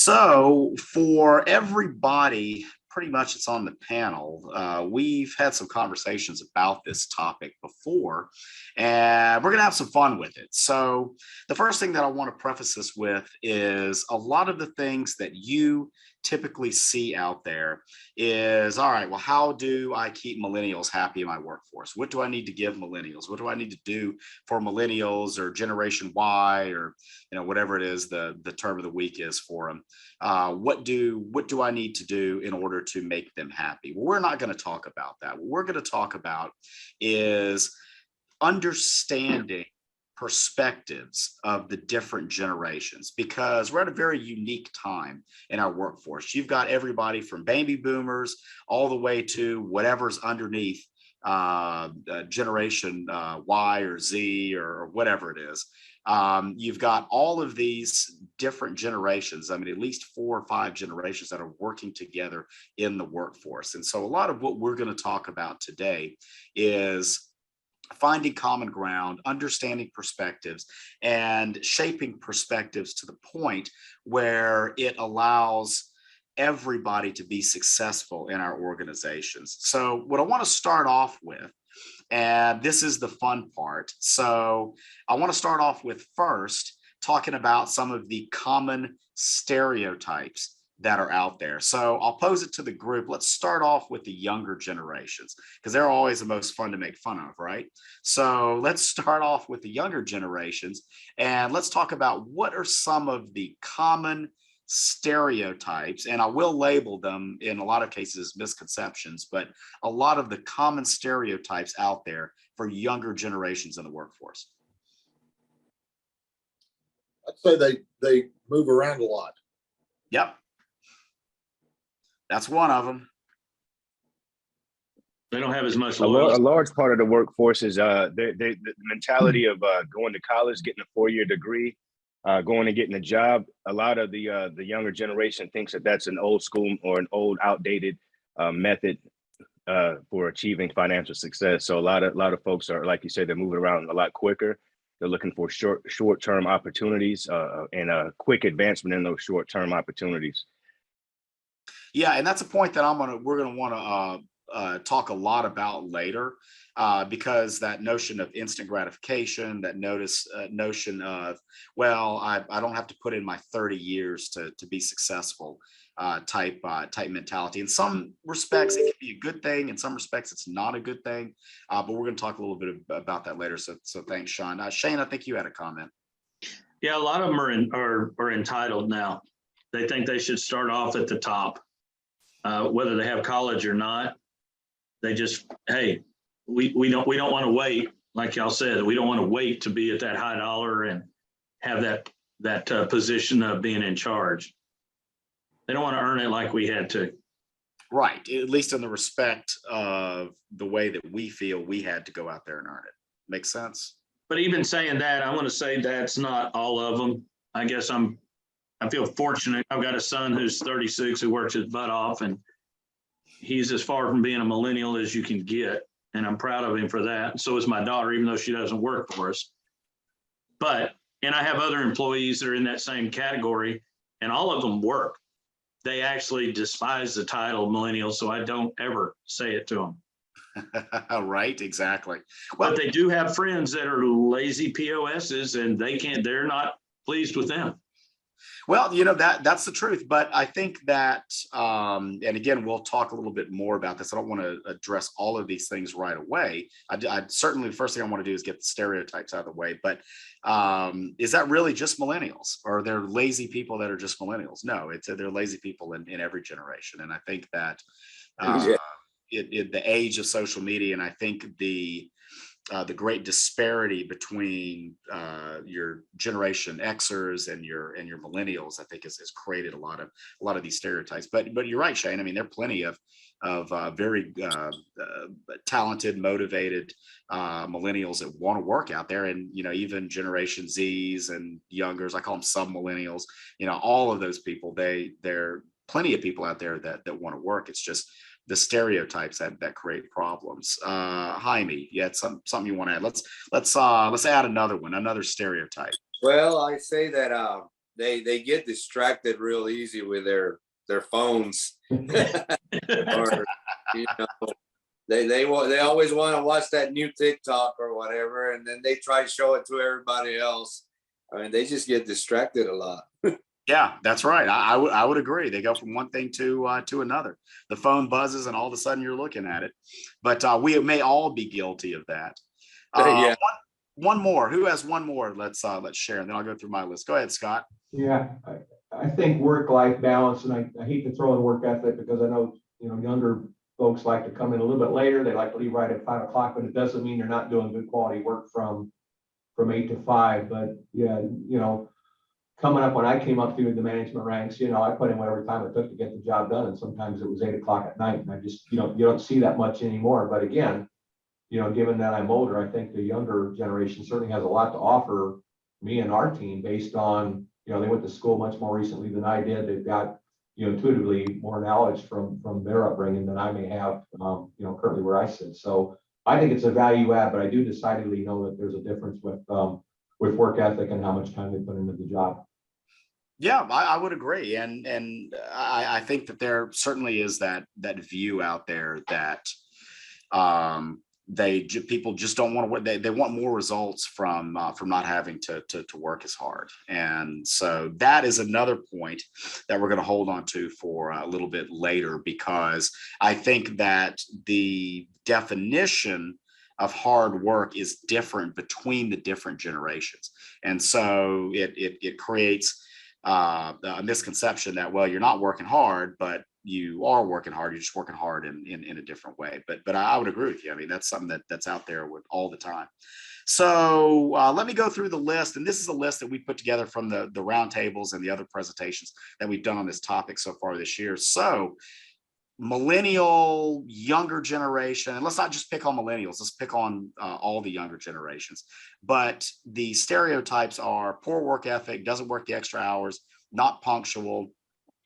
So for everybody, pretty much it's on the panel. We've had some conversations about this topic before, and we're going to have some fun with it. So the first thing that I want to preface this with is a lot of the things that you typically see out there is, all right, well, how do I keep millennials happy in my workforce? What do I need to give millennials? What do I need to do for millennials or Generation Y or whatever it is the term of the week is for them? What do I need to do in order to make them happy? Well, we're not going to talk about that. What we're going to talk about is understanding perspectives of the different generations, because we're at a very unique time in our workforce. You've got everybody from baby boomers all the way to whatever's underneath generation Y or Z or whatever it is. You've got all of these different generations. I mean, at least 4 or 5 generations that are working together in the workforce. And so a lot of what we're going to talk about today is finding common ground, understanding perspectives, and shaping perspectives to the point where it allows everybody to be successful in our organizations. So what I want to start off with, and this is the fun part. So I want to start off with first talking about some of the common stereotypes that are out there. So I'll pose it to the group. Let's start off with the younger generations, because they're always the most fun to make fun of, right? So let's start off with the younger generations, and let's talk about what are some of the common stereotypes, and I will label them in a lot of cases misconceptions, but a lot of the common stereotypes out there for younger generations in the workforce. I'd say they move around a lot. Yep. That's one of them. They don't have as much loyalty. A large part of the workforce is the mentality of going to college, getting a 4-year degree, going and getting a job. A lot of the younger generation thinks that that's an old school or an old outdated method for achieving financial success. So a lot of folks are, like you said, they're moving around a lot quicker. They're looking for short-term opportunities and a quick advancement in those short-term opportunities. Yeah, and that's a point that we're gonna want to talk a lot about later, because that notion of instant gratification, that notion of, well, I don't have to put in my 30 years to be successful, type mentality. In some respects, it can be a good thing. In some respects, it's not a good thing. But we're going to talk a little bit about that later. So thanks, Sean. Shane, I think you had a comment. Yeah, a lot of them are entitled now. They think they should start off at the top. Whether they have college or not, they just, hey, we don't want to wait, like y'all said, we don't want to wait to be at that high dollar and have that position of being in charge. They don't want to earn it like we had to. Right, at least in the respect of the way that we feel we had to go out there and earn it. Makes sense? But even saying that, I want to say that's not all of them. I guess I feel fortunate. I've got a son who's 36 who works his butt off, and he's as far from being a millennial as you can get. And I'm proud of him for that. And so is my daughter, even though she doesn't work for us. And I have other employees that are in that same category, and all of them work. They actually despise the title millennial, so I don't ever say it to them. Right, exactly. Well, but they do have friends that are lazy POSs, and they're not pleased with them. Well, that's the truth. But I think that, and again, we'll talk a little bit more about this. I don't want to address all of these things right away. I certainly, the first thing I want to do is get the stereotypes out of the way. But is that really just millennials? Or are there lazy people that are just millennials? No, they're lazy people in every generation. And I think that in the age of social media, and I think the great disparity between your Generation Xers and your millennials, I think has created a lot of these stereotypes. But you're right, Shane. I mean, there are plenty of very talented, motivated millennials that want to work out there, and even Generation Zs and youngers. I call them sub millennials. All of those people. There are plenty of people out there that want to work. It's just the stereotypes that create problems. Jaime, you had something you want to add? Let's add another stereotype. Well, I say that they get distracted real easy with their phones. Or, you know, they always want to watch that new TikTok or whatever, and then they try to show it to everybody else. I mean, they just get distracted a lot. Yeah, that's right. I would agree. They go from one thing to another. The phone buzzes, and all of a sudden you're looking at it. But we may all be guilty of that. Yeah. One more. Who has one more? Let's share, and then I'll go through my list. Go ahead, Scott. Yeah, I think work-life balance, and I hate to throw in work ethic because I know, younger folks like to come in a little bit later. They like to leave right at 5 o'clock, but it doesn't mean they're not doing good quality work from 8 to 5. But yeah, coming up when I came up through the management ranks, I put in whatever time it took to get the job done, and sometimes it was 8 o'clock at night, and I just, you don't see that much anymore. But again, given that I'm older, I think the younger generation certainly has a lot to offer me and our team based on, they went to school much more recently than I did. They've got, intuitively more knowledge from their upbringing than I may have, currently where I sit. So I think it's a value add, but I do decidedly know that there's a difference with work ethic and how much time they put into the job. Yeah, I would agree, and I think that there certainly is that view out there that people just don't want to work. They want more results from not having to work as hard, and so that is another point that we're going to hold on to for a little bit later, because I think that the definition of hard work is different between the different generations, and so it creates a misconception that, well, you're not working hard, but you are working hard. You're just working hard in a different way. But I would agree with you. I mean, that's something that's out there with all the time. So let me go through the list. And this is a list that we put together from the roundtables and the other presentations that we've done on this topic so far this year. So millennial, younger generation, and let's not just pick on millennials, let's pick on all the younger generations. But the stereotypes are poor work ethic, doesn't work the extra hours, not punctual,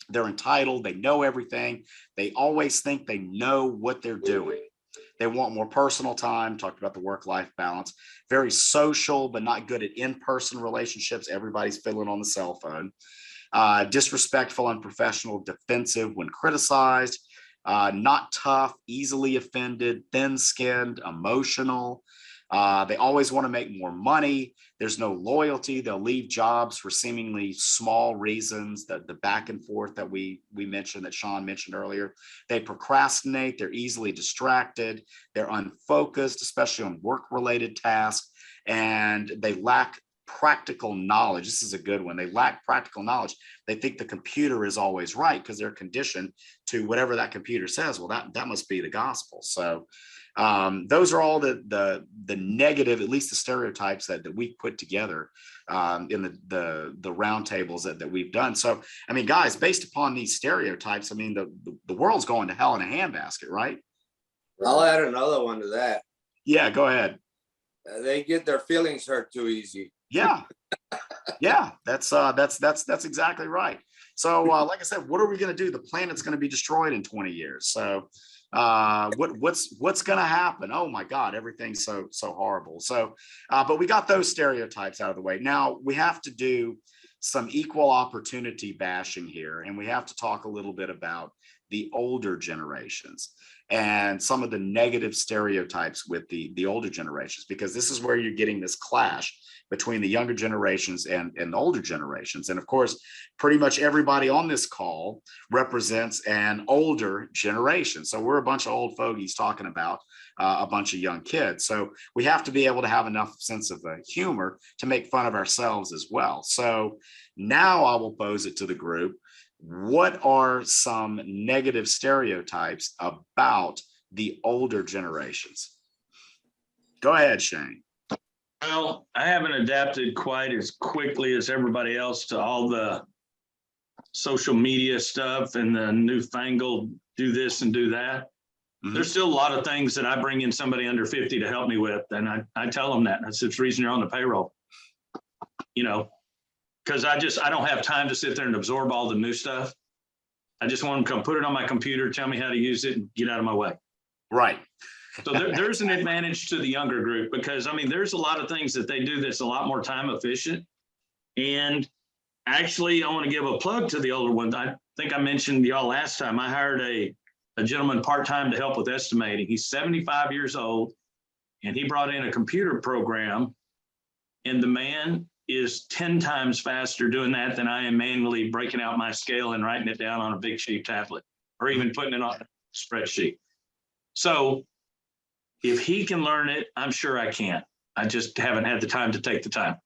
they're entitled, they know everything, they always think they know what they're doing. They want more personal time, talked about the work-life balance, very social, but not good at in-person relationships. Everybody's fiddling on the cell phone. Disrespectful, unprofessional, defensive when criticized, not tough, easily offended, thin-skinned, emotional. They always want to make more money. There's no loyalty. They'll leave jobs for seemingly small reasons, the back and forth that we mentioned, that Sean mentioned earlier. They procrastinate. They're easily distracted. They're unfocused, especially on work-related tasks, and they lack practical knowledge. This is a good one. They lack practical knowledge. They think the computer is always right because they're conditioned to whatever that computer says. Well, that must be the gospel. So those are all the negative, at least the stereotypes that we put together in the roundtables that we've done. So, I mean, guys, based upon these stereotypes, I mean, the world's going to hell in a handbasket, right? I'll add another one to that. Yeah, go ahead. They get their feelings hurt too easy. Yeah. Yeah, that's exactly right. So like I said, what are we going to do? The planet's going to be destroyed in 20 years. So what's going to happen? Oh my God, everything's so horrible. So but we got those stereotypes out of the way. Now we have to do some equal opportunity bashing here, and we have to talk a little bit about the older generations and some of the negative stereotypes with the older generations, because this is where you're getting this clash between the younger generations and the older generations. And of course, pretty much everybody on this call represents an older generation. So we're a bunch of old fogies talking about a bunch of young kids. So we have to be able to have enough sense of humor to make fun of ourselves as well. So now I will pose it to the group. What are some negative stereotypes about the older generations? Go ahead, Shane. Well, I haven't adapted quite as quickly as everybody else to all the social media stuff and the newfangled do this and do that. Mm-hmm. There's still a lot of things that I bring in somebody under 50 to help me with. And I tell them that. That's the reason you're on the payroll, because I don't have time to sit there and absorb all the new stuff. I just want them to come put it on my computer, tell me how to use it, and get out of my way. Right. So there's an advantage to the younger group, because I mean, there's a lot of things that they do that's a lot more time efficient, and Actually, I want to give a plug to the older ones. I think I mentioned y'all last time. I hired a gentleman part-time to help with estimating. He's 75 years old, and he brought in a computer program, and the man is 10 times faster doing that than I am manually breaking out my scale and writing it down on a big sheet tablet, or even putting it on a spreadsheet. So if he can learn it, I'm sure I can. I just haven't had the time to take the time.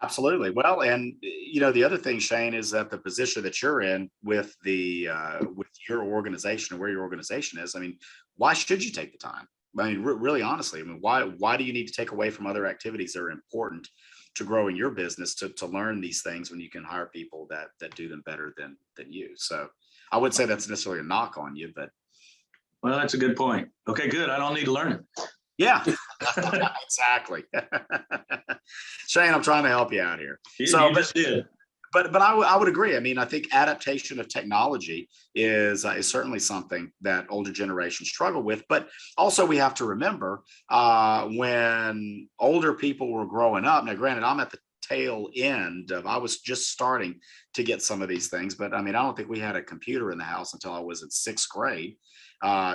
Absolutely. Well, and the other thing, Shane, is that the position that you're in with with your organization and where your organization is, I mean, why should you take the time? I mean, really honestly, I mean, why do you need to take away from other activities that are important to growing your business to learn these things when you can hire people that do them better than you? So I would say that's necessarily a knock on you, but Well, that's a good point. Okay, good. I don't need to learn it. yeah, exactly. Shane, I'm trying to help you out here. You But just did. I would agree. I mean, I think adaptation of technology is certainly something that older generations struggle with. But also, we have to remember when older people were growing up. Now, granted, I'm at the tail end of. I was just starting to get some of these things, but I mean, I don't think we had a computer in the house until I was in sixth grade.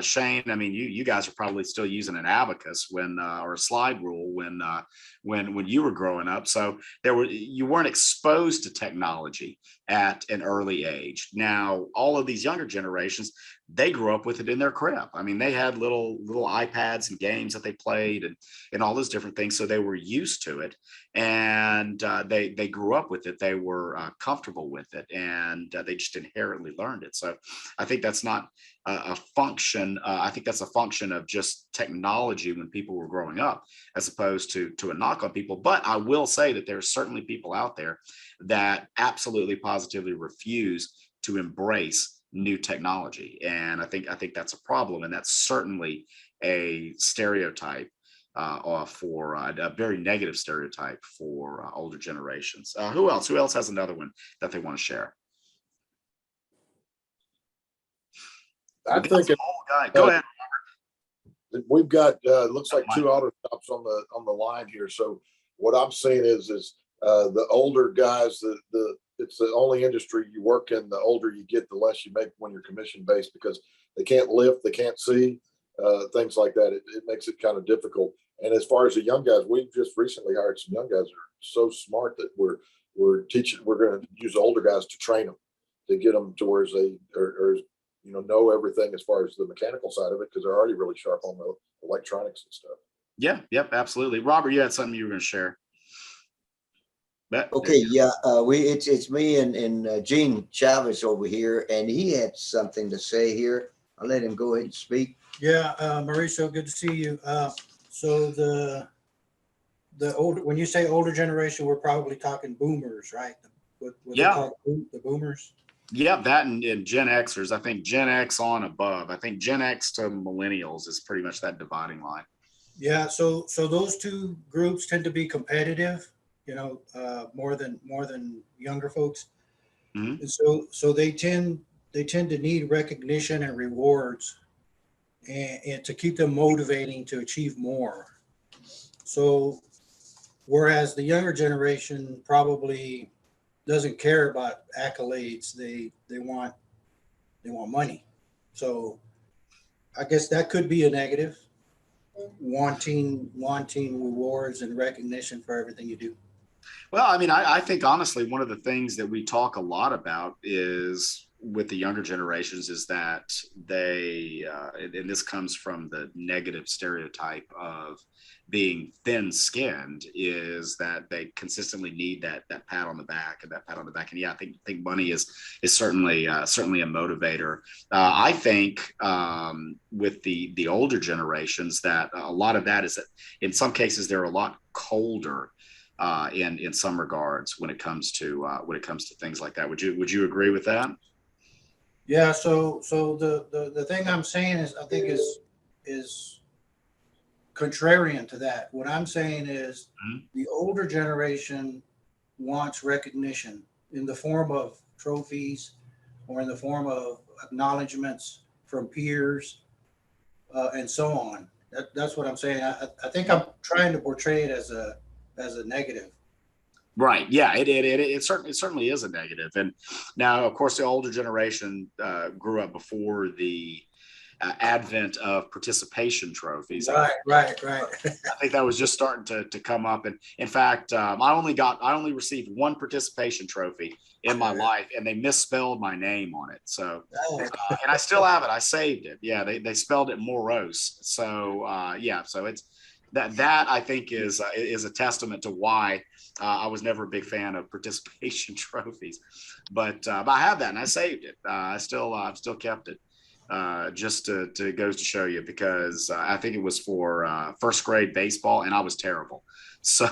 Shane, I mean, you guys are probably still using an abacus or a slide rule when you were growing up. So you weren't exposed to technology at an early age. Now, all of these younger generations, they grew up with it in their crib. I mean, they had little iPads and games that they played and all those different things. So they were used to it, and they grew up with it. They were comfortable with it, and they just inherently learned it. So I think that's not a function. I think that's a function of just technology when people were growing up, as opposed to a knock on people. But I will say that there are certainly people out there that absolutely positively refuse to embrace new technology, and I think that's a problem, and that's certainly a stereotype for a very negative stereotype for older generations. Who else has another one that they want to share? I'm thinking, Go ahead. we've got, looks like two auto shops on the line here. So what I'm seeing is the older guys, it's the only industry you work in. The older you get, the less you make when you're commission based, because they can't lift, they can't see, things like that. It makes it kind of difficult. And as far as the young guys, we've just recently hired some young guys that are so smart that we're going to use the older guys to train them, to get them to where they are know everything as far as the mechanical side of it, because they're already really sharp on the electronics and stuff. Yeah, yep, absolutely. Robert, you had something you were going to share. Okay, yeah, it's me and Gene Chavez over here, and he had something to say here. I'll let him go ahead and speak. Yeah, Mauricio, good to see you. So the older, when you say older generation, we're probably talking boomers, right? What Yeah. they call the boomers. Yeah, that and Gen Xers. I think Gen X on above. I think Gen X to millennials is pretty much that dividing line. Yeah, so those two groups tend to be competitive, more than younger folks. Mhm. And so they tend to need recognition and rewards, and to keep them motivating to achieve more. So whereas the younger generation probably doesn't care about accolades, they want money. So I guess that could be a negative, wanting rewards and recognition for everything you do. Well, I mean, I think honestly, one of the things that we talk a lot about is with the younger generations is that they, and this comes from the negative stereotype of being thin-skinned, is that they consistently need that pat on the back and that pat on the back. And yeah, I think money is certainly a motivator. I think with the older generations that a lot of that is that in some cases they're a lot colder in some regards when it comes to things like that. Would you agree with that? Yeah. So the thing I'm saying is, I think is contrarian to that. What I'm saying is the older generation wants recognition in the form of trophies or in the form of acknowledgments from peers, and so on. That's what I'm saying. I think I'm trying to portray it as a negative. Right. Yeah. It certainly is a negative. And now, of course, the older generation grew up before the advent of participation trophies. Right. I think that was just starting to come up. And in fact, I only received one participation trophy in my life, and they misspelled my name on it. So, Oh, and I still have it. I saved it. Yeah, they spelled it Maurice. So yeah, so it's that I think is a testament to why I was never a big fan of participation trophies. But I have that, and I saved it. I've still kept it. Just to goes to show you, because I think it was for first grade baseball, and I was terrible. So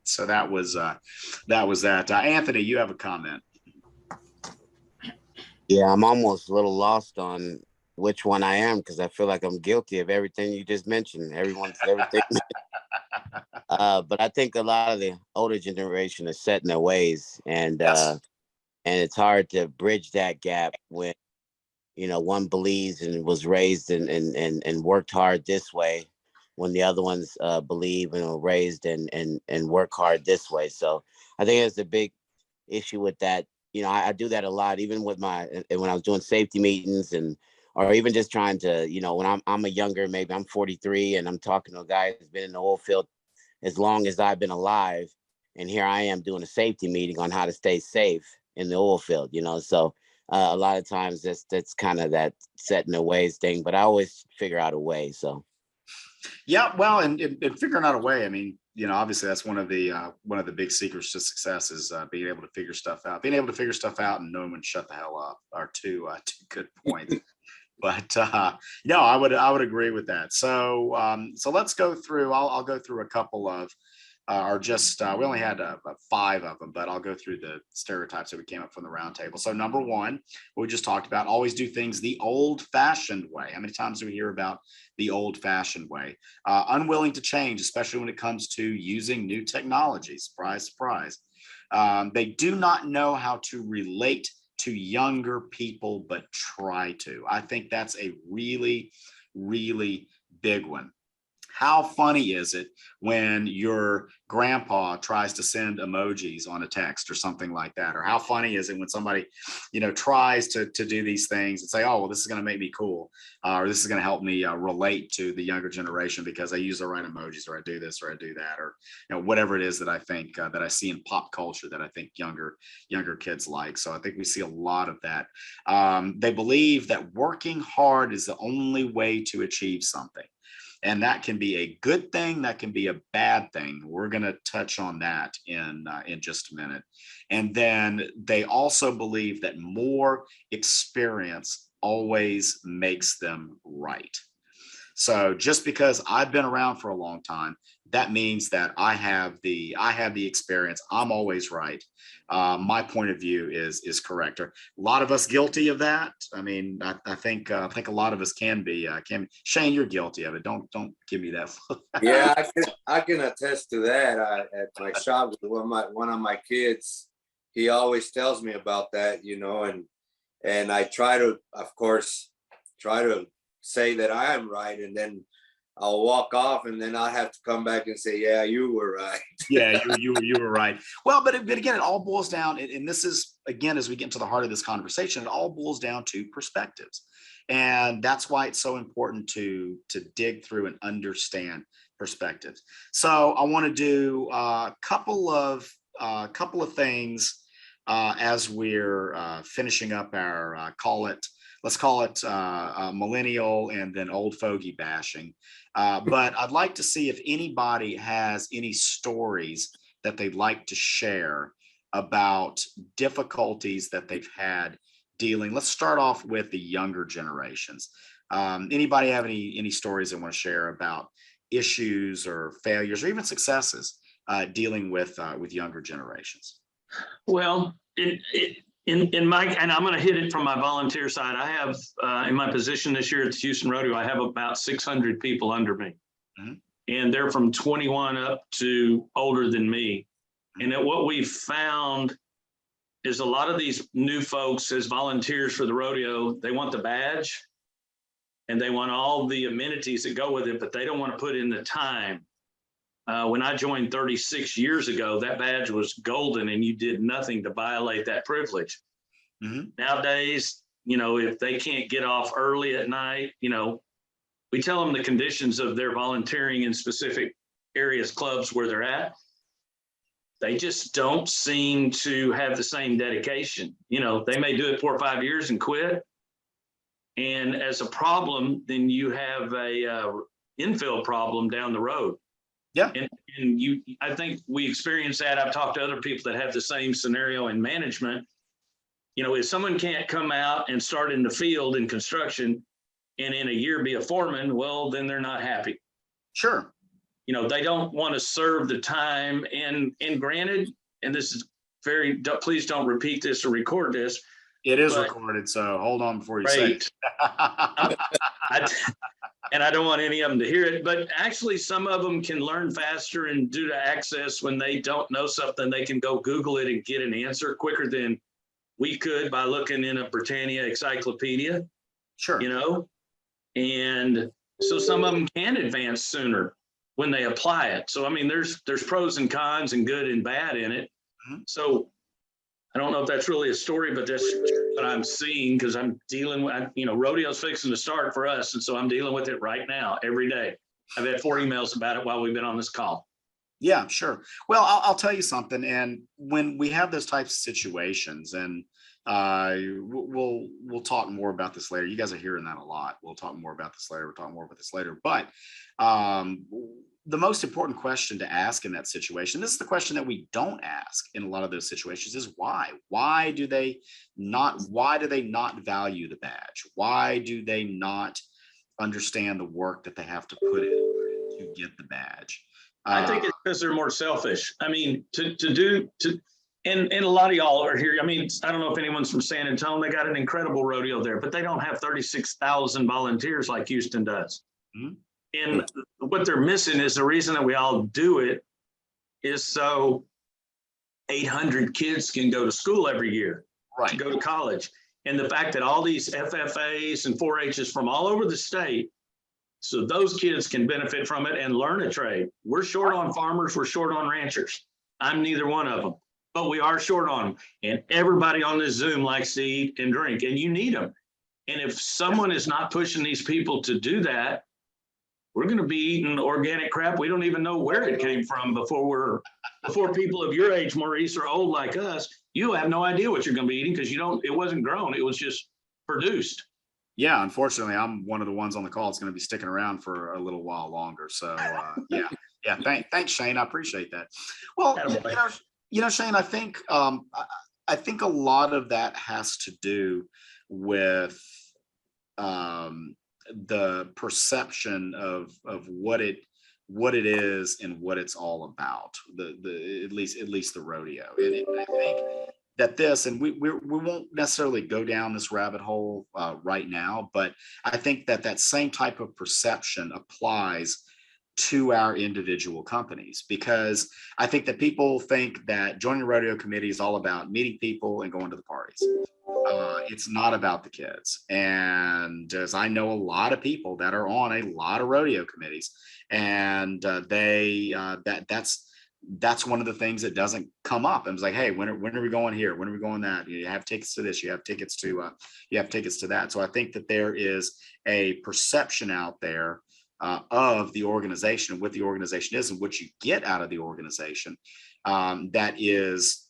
so that was that. Anthony, you have a comment? Yeah, I'm almost a little lost on which one I am because I feel like I'm guilty of everything you just mentioned. Everyone's everything. But I think a lot of the older generation is set in their ways, Yes. and it's hard to bridge that gap when one believes and was raised and worked hard this way, when the other ones believe and were raised and work hard this way. So I think there's a big issue with that. I do that a lot, even with when I was doing safety meetings, or even just trying to, when I'm a younger, maybe I'm 43 and I'm talking to a guy who's been in the oil field as long as I've been alive. And here I am doing a safety meeting on how to stay safe in the oil field, so a lot of times that's kind of that set in their ways thing, but I always figure out a way. So Yeah, well, and figuring out a way. I mean, obviously that's one of the big secrets to success is being able to figure stuff out. Being able to figure stuff out and knowing when to shut the hell up are two good points. But no, I would agree with that. So so let's go through. I'll go through a couple of or just we only had 5 of them, but I'll go through the stereotypes that we came up from the roundtable. So number 1, what we just talked about: always do things the old-fashioned way. How many times do we hear about the old-fashioned way? Unwilling to change, especially when it comes to using new technology. Surprise, surprise. They do not know how to relate to younger people, but try to. I think that's a really, really big one. How funny is it when your grandpa tries to send emojis on a text or something like that? Or how funny is it when somebody, tries to do these things and say, oh, well, this is going to make me cool, or this is going to help me relate to the younger generation because I use the right emojis, or I do this, or I do that, or whatever it is that I think that I see in pop culture that I think younger kids like. So I think we see a lot of that. They believe that working hard is the only way to achieve something. And that can be a good thing. That can be a bad thing. We're going to touch on that in just a minute. And then they also believe that more experience always makes them right. So just because I've been around for a long time, that means that I have the experience. I'm always right. My point of view is correct. Are a lot of us guilty of that? I mean, I think a lot of us can be. Shane, you're guilty of it. Don't give me that. Yeah, I can attest to that. At my shop with one of my kids, he always tells me about that, and I try to, of course, say that I am right, and then I'll walk off, and then I'll have to come back and say, yeah, you were right. Yeah, you were right. Well, but again, it all boils down, and this is, again, as we get into the heart of this conversation, it all boils down to perspectives. And that's why it's so important to dig through and understand perspectives. So I want to do a couple of things as we're finishing up our let's call it millennial and then old fogey bashing. But I'd like to see if anybody has any stories that they'd like to share about difficulties that they've had dealing. Let's start off with the younger generations. Anybody have any stories they want to share about issues or failures or even successes dealing with younger generations? Well, in my, and I'm going to hit it from my volunteer side. I have in my position this year at the Houston Rodeo, I have about 600 people under me. Mm-hmm. And they're from 21 up to older than me. Mm-hmm. And what we've found is a lot of these new folks as volunteers for the rodeo, they want the badge and they want all the amenities that go with it, but they don't want to put in the time When I joined 36 years ago, that badge was golden and you did nothing to violate that privilege. Nowadays, if they can't get off early at night, we tell them the conditions of their volunteering in specific areas, clubs where they're at. They just don't seem to have the same dedication. They may do it 4 or 5 years and quit. And as a problem, then you have a infill problem down the road. Yeah. And I think we experience that. I've talked to other people that have the same scenario in management. If someone can't come out and start in the field in construction and in a year be a foreman, well, then they're not happy. Sure. They don't want to serve the time. And granted, and this is please don't repeat this or record this. It is recorded, so hold on before you say it. And I don't want any of them to hear it, but actually some of them can learn faster, and due to access, when they don't know something, they can go Google it and get an answer quicker than we could by looking in a Britannia encyclopedia. Sure. And so some of them can advance sooner when they apply it. So, there's pros and cons and good and bad in it. So I don't know if that's really a story, but that's what I'm seeing, because I'm dealing with, rodeo's fixing to start for us. And so I'm dealing with it right now, every day. I've had 4 emails about it while we've been on this call. Yeah, sure. Well, I'll tell you something. And when we have those types of situations, and we'll talk more about this later. You guys are hearing that a lot. We'll talk more about this later. We'll talk more about this later. But the most important question to ask in that situation, this is the question that we don't ask in a lot of those situations, is why? Why do they not value the badge? Why do they not understand the work that they have to put in to get the badge? I think it's because they're more selfish. And a lot of y'all are here. I don't know if anyone's from San Antonio. They got an incredible rodeo there, but they don't have 36,000 volunteers like Houston does. And what they're missing is the reason that we all do it is so 800 kids can go to school every year, right, to go to college. And the fact that all these FFAs and 4-H's from all over the state, so those kids can benefit from it and learn a trade. We're short on farmers. We're short on ranchers. I'm neither one of them, but we are short on them. And everybody on this Zoom likes to eat and drink, and you need them. And if someone is not pushing these people to do that, we're going to be eating organic crap. We don't even know where it came from before people of your age, Maurice, are old like us. You have no idea what you're going to be eating, because it wasn't grown. It was just produced. Yeah, unfortunately, I'm one of the ones on the call that's going to be sticking around for a little while longer. So yeah. Thanks, Shane. I appreciate that. Well, Shane, I think a lot of that has to do with the perception of what it is and what it's all about. At least the rodeo. And I think that this, and we won't necessarily go down this rabbit hole right now, but I think that same type of perception applies to our individual companies, because I think that people think that joining a rodeo committee is all about meeting people and going to the parties. It's not about the kids. And as I know a lot of people that are on a lot of rodeo committees, and that's one of the things that doesn't come up. And it's like, hey, when are we going here? When are we going that? You have tickets to this, you have tickets to that. So I think that there is a perception out there of the organization, what the organization is, and what you get out of the organization, that is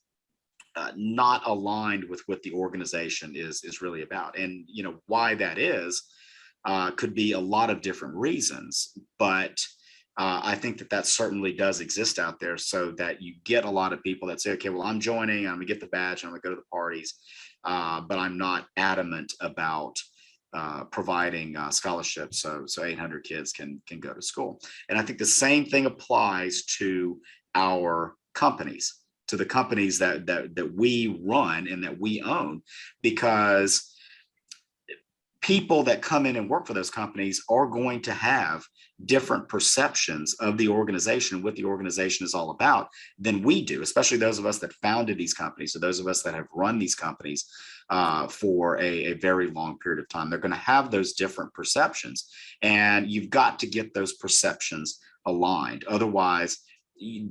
not aligned with what the organization is really about. And why that is could be a lot of different reasons, but I think that certainly does exist out there, so that you get a lot of people that say, okay, well, I'm joining, I'm gonna get the badge, I'm gonna go to the parties, but I'm not adamant about providing scholarships so 800 kids can go to school. And I think the same thing applies to our companies, to the companies that we run and that we own, because people that come in and work for those companies are going to have different perceptions of the organization and what the organization is all about than we do, especially those of us that founded these companies, or those of us that have run these companies for a very long period of time. They're going to have those different perceptions, and you've got to get those perceptions aligned. Otherwise,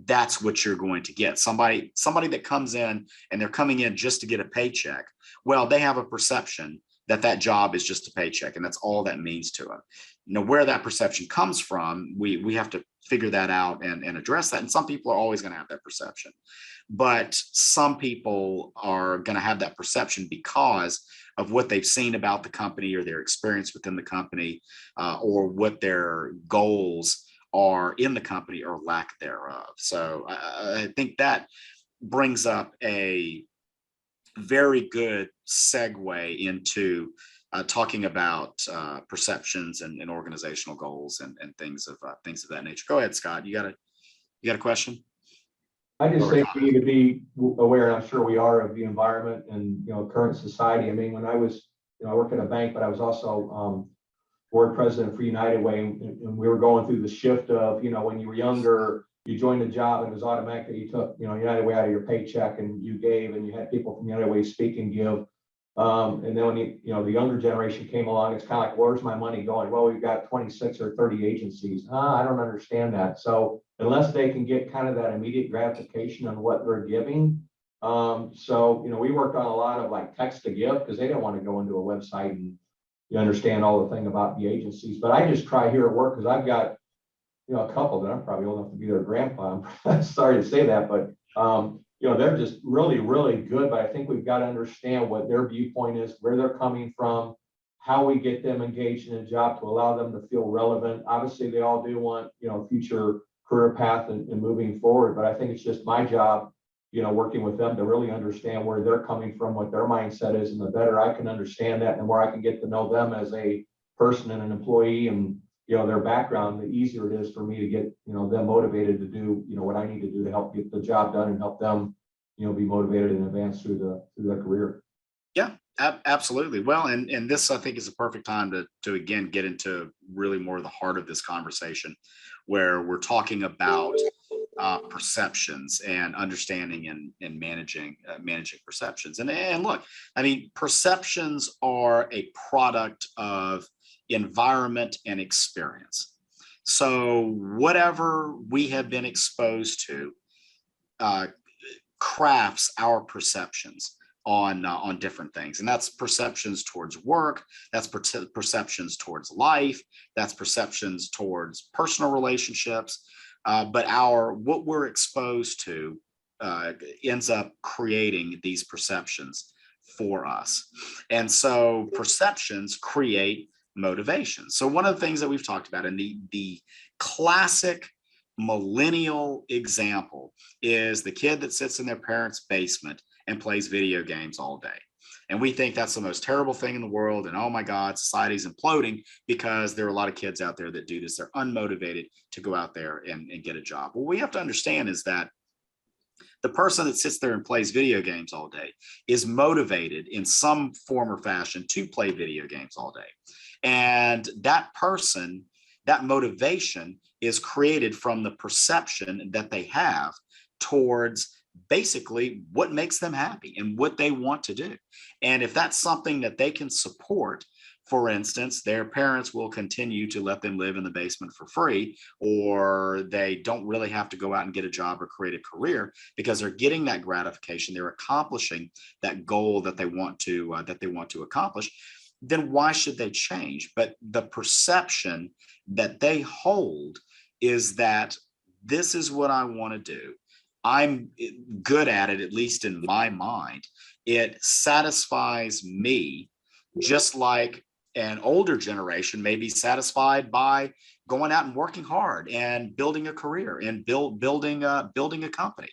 that's what you're going to get. Somebody that comes in and they're coming in just to get a paycheck. Well, they have a perception that that job is just a paycheck, and that's all that means to them. You know, where that perception comes from, we have to figure that out and address that. And some people are always going to have that perception, but some people are going to have that perception because of what they've seen about the company or their experience within the company, or what their goals are in the company or lack thereof. So I think that brings up a very good segue into talking about perceptions and organizational goals and things of that nature. Go ahead, Scott. You got a question? I just think we need to be aware, and I'm sure we are, of the environment and, current society. I mean, when I was, I work at a bank, but I was also board president for United Way, and we were going through the shift of, when you were younger, you joined a job and it was automatic that you took, United Way out of your paycheck and you gave, and you had people from United Way speak and give. And then when the younger generation came along, it's kind of like, where's my money going? Well, we've got 26 or 30 agencies. I don't understand that. So unless they can get kind of that immediate gratification on what they're giving. We worked on a lot of like text to give, because they didn't want to go into a website and you understand all the thing about the agencies. But I just try here at work, because I've got, a couple that I'm probably old enough to be their grandpa. I'm sorry to say that, but they're just really, really good. But I think we've got to understand what their viewpoint is, where they're coming from, how we get them engaged in a job to allow them to feel relevant. Obviously, they all do want, future career path and moving forward. But I think it's just my job, working with them to really understand where they're coming from, what their mindset is, and the better I can understand that, and the more I can get to know them as a person and an employee, and their background, the easier it is for me to get them motivated to do what I need to do to help get the job done and help them be motivated and advance through their career. Yeah, absolutely. Well, and this, I think, is a perfect time to again get into really more of the heart of this conversation, where we're talking about perceptions and understanding and managing perceptions. And look, I mean, perceptions are a product of environment and experience. So whatever we have been exposed to crafts our perceptions on different things. And that's perceptions towards work, that's perceptions towards life, that's perceptions towards personal relationships. But what we're exposed to ends up creating these perceptions for us. And so perceptions create motivation. So one of the things that we've talked about, and the classic millennial example, is the kid that sits in their parents' basement and plays video games all day. And we think that's the most terrible thing in the world. And oh my God, society's imploding because there are a lot of kids out there that do this. They're unmotivated to go out there and get a job. What we have to understand is that the person that sits there and plays video games all day is motivated in some form or fashion to play video games all day. And that person, that motivation is created from the perception that they have towards basically what makes them happy and what they want to do. And if that's something that they can support, for instance, their parents will continue to let them live in the basement for free, or they don't really have to go out and get a job or create a career because they're getting that gratification. They're accomplishing that goal that they want to accomplish. Then why should they change? But the perception that they hold is that this is what I want to do. I'm good at it, at least in my mind. It satisfies me, just like an older generation may be satisfied by going out and working hard and building a career and building a company.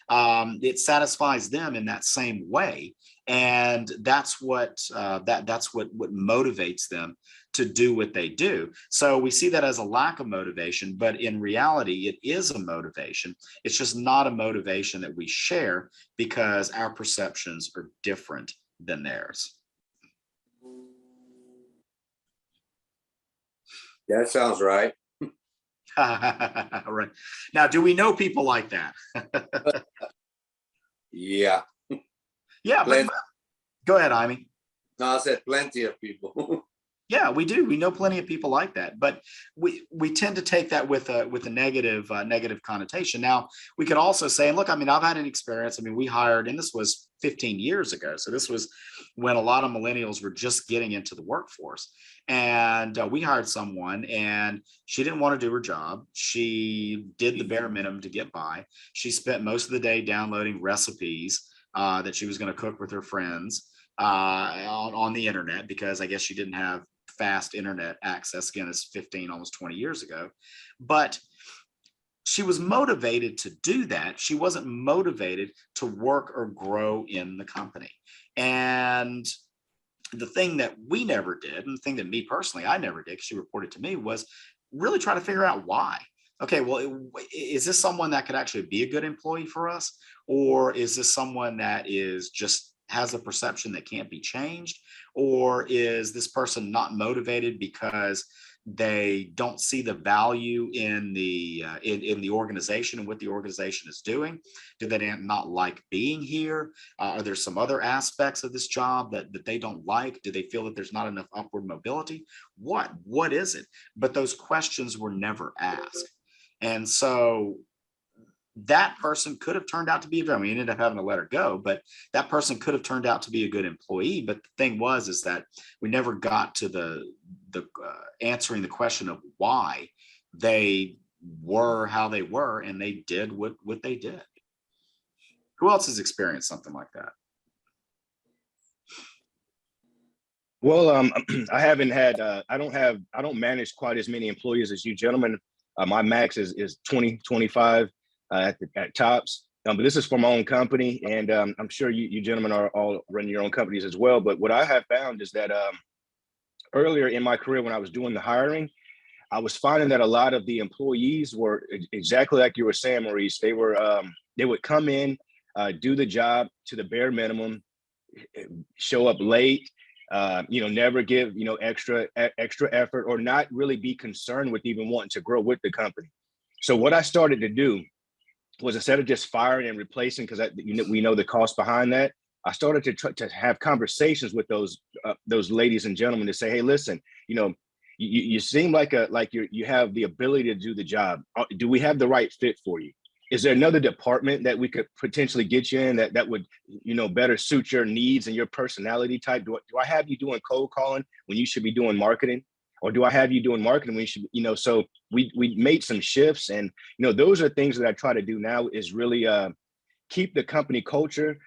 It satisfies them in that same way, and that's what motivates them to do what they do. So we see that as a lack of motivation, but in reality, it is a motivation. It's just not a motivation that we share because our perceptions are different than theirs. That sounds right. Right. Now, do we know people like that? Yeah. Yeah, but go ahead, Amy. No, I said plenty of people. Yeah, we do. We know plenty of people like that, but we tend to take that with a negative negative connotation. Now, we could also say, and look, I mean, I've had an experience. I mean, we hired, and this was 15 years ago. So this was when a lot of millennials were just getting into the workforce, and we hired someone, and she didn't want to do her job. She did the bare minimum to get by. She spent most of the day downloading recipes that she was going to cook with her friends on the internet, because I guess she didn't have fast internet access. Again, it's 15, almost 20 years ago. But she was motivated to do that. She wasn't motivated to work or grow in the company. And the thing that we never did, and the thing that me personally, I never did, because she reported to me, was really try to figure out why. Okay, well, is this someone that could actually be a good employee for us? Or is this someone that is just has a perception that can't be changed? Or is this person not motivated because they don't see the value in the organization and what the organization is doing? Do they not like being here? Are there some other aspects of this job that they don't like? Do they feel that there's not enough upward mobility? What is it? But those questions were never asked. And so that person could have turned out to be, we ended up having to let her go, but that person could have turned out to be a good employee. But the thing is that we never got to the answering the question of why they were how they were, and they did what they did. Who else has experienced something like that? Well, I haven't had, I don't manage quite as many employees as you gentlemen. My max is 20, 25 at tops. But this is for my own company. And I'm sure you gentlemen are all running your own companies as well. But what I have found is that earlier in my career, when I was doing the hiring, I was finding that a lot of the employees were exactly like you were saying, Maurice. They would come in, do the job to the bare minimum, show up late, never give, extra effort, or not really be concerned with even wanting to grow with the company. So what I started to do was, instead of just firing and replacing, because we know the cost behind that, I started to have conversations with those ladies and gentlemen to say, hey, listen, you seem like you have the ability to do the job. Do we have the right fit for you? Is there another department that we could potentially get you in that would, better suit your needs and your personality type? Do I have you doing cold calling when you should be doing marketing? Or do I have you doing marketing when you should, so we made some shifts. And, those are things that I try to do now, is really keep the company culture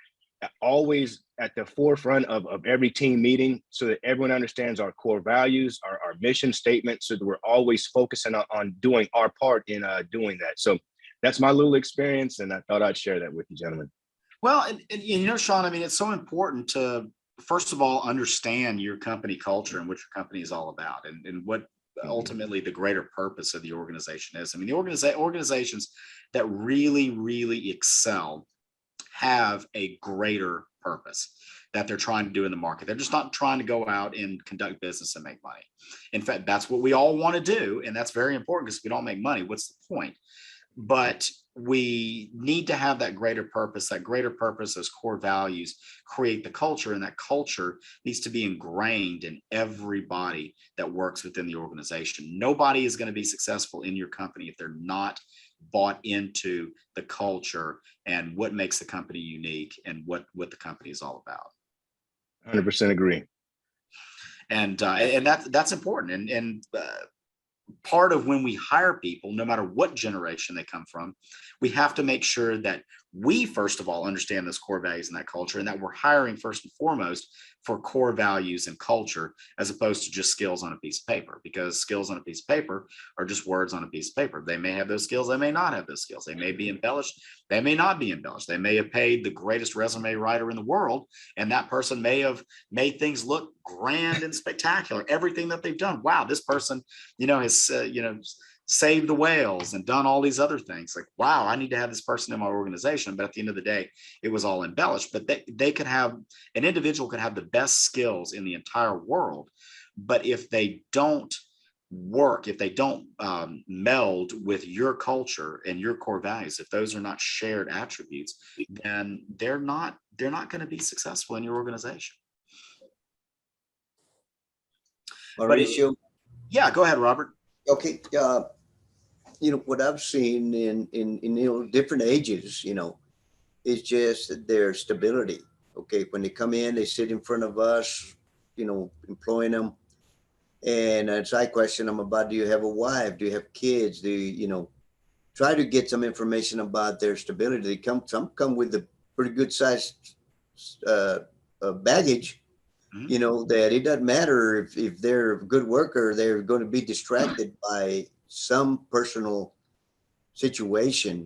always at the forefront of every team meeting, so that everyone understands our core values, our mission statement, so that we're always focusing on doing our part in doing that. So that's my little experience, and I thought I'd share that with you, gentlemen. Well, and Sean, I mean, it's so important to, first of all, understand your company culture and what your company is all about, and what ultimately the greater purpose of the organization is. I mean, the organizations that really, really excel have a greater purpose that they're trying to do in the market. They're just not trying to go out and conduct business and make money. In fact, that's what we all want to do, and that's very important, because if we don't make money, what's the point? But we need to have that greater purpose. That greater purpose, those core values, create the culture, and that culture needs to be ingrained in everybody that works within the organization. Nobody is going to be successful in your company if they're not bought into the culture and what makes the company unique and what the company is all about. 100% agree. And that's important. And part of when we hire people, no matter what generation they come from, we have to make sure that we, first of all, understand those core values and that culture, and that we're hiring first and foremost for core values and culture, as opposed to just skills on a piece of paper, because skills on a piece of paper are just words on a piece of paper. They may have those skills, they may not have those skills. They may be embellished, they may not be embellished. They may have paid the greatest resume writer in the world, and that person may have made things look grand and spectacular. Everything that they've done, wow, this person, has saved the whales and done all these other things. Like, wow, I need to have this person in my organization. But at the end of the day, it was all embellished. But they could have, an individual could have the best skills in the entire world, but if they don't work, if they don't meld with your culture and your core values, if those are not shared attributes, then they're not going to be successful in your organization. Mauricio, Yeah, go ahead, Robert. okay, what I've seen in different ages, is just their stability. Okay, when they come in, they sit in front of us, employing them. And as I question them about, do you have a wife? Do you have kids? Do you, try to get some information about their stability. Some come with a pretty good sized baggage, that it doesn't matter if they're a good worker, they're going to be distracted by some personal situation.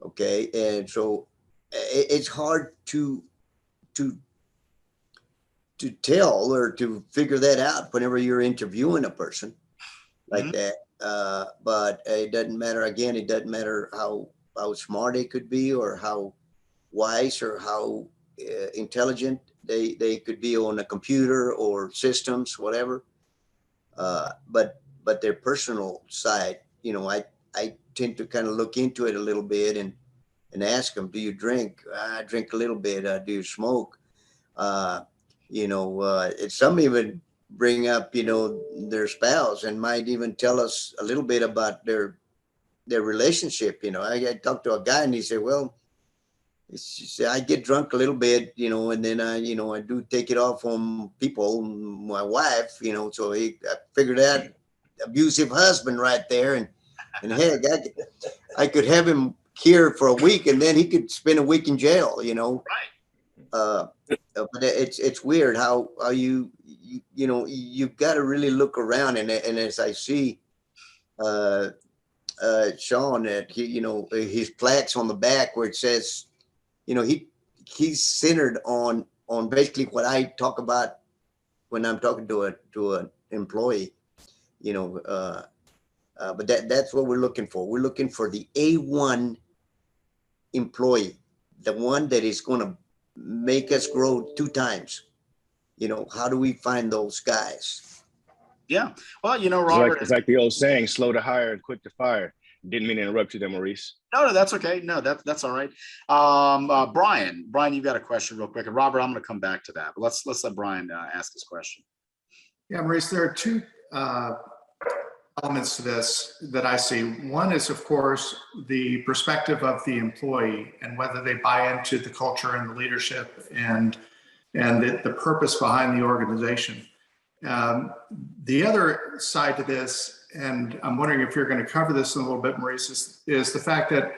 Okay. And so it's hard to tell or to figure that out whenever you're interviewing a person like that. But it doesn't matter. Again, it doesn't matter how smart they could be or how wise or how intelligent they could be on a computer or systems, whatever. But their personal side, I tend to kind of look into it a little bit and ask them, do you drink? I drink a little bit. Do you smoke? Some even bring up, their spouse and might even tell us a little bit about their relationship. I talked to a guy and he said, well, I get drunk a little bit, and then I do take it off on people, my wife, so I figured out abusive husband right there. And heck, I could have him here for a week and then he could spend a week in jail, Right. But it's weird how you've got to really look around and as I see Sean, that his plaques on the back where it says, he's centered on basically what I talk about when I'm talking to an employee, but that's what we're looking for. We're looking for the A1 employee, the one that is going to make us grow 2 times. How do we find those guys? Yeah. Well, Robert, It's like the old saying, slow to hire and quick to fire. Didn't mean to interrupt you there, Maurice. no, that's okay. No, that's all right. Brian, you've got a question real quick. And Robert, I'm going to come back to that. But let's let Brian ask his question. Yeah, Maurice, there are 2 elements to this that I see. One is, of course, the perspective of the employee and whether they buy into the culture and the leadership and the purpose behind the organization. The other side to this, and I'm wondering if you're going to cover this in a little bit, Maurice, is the fact that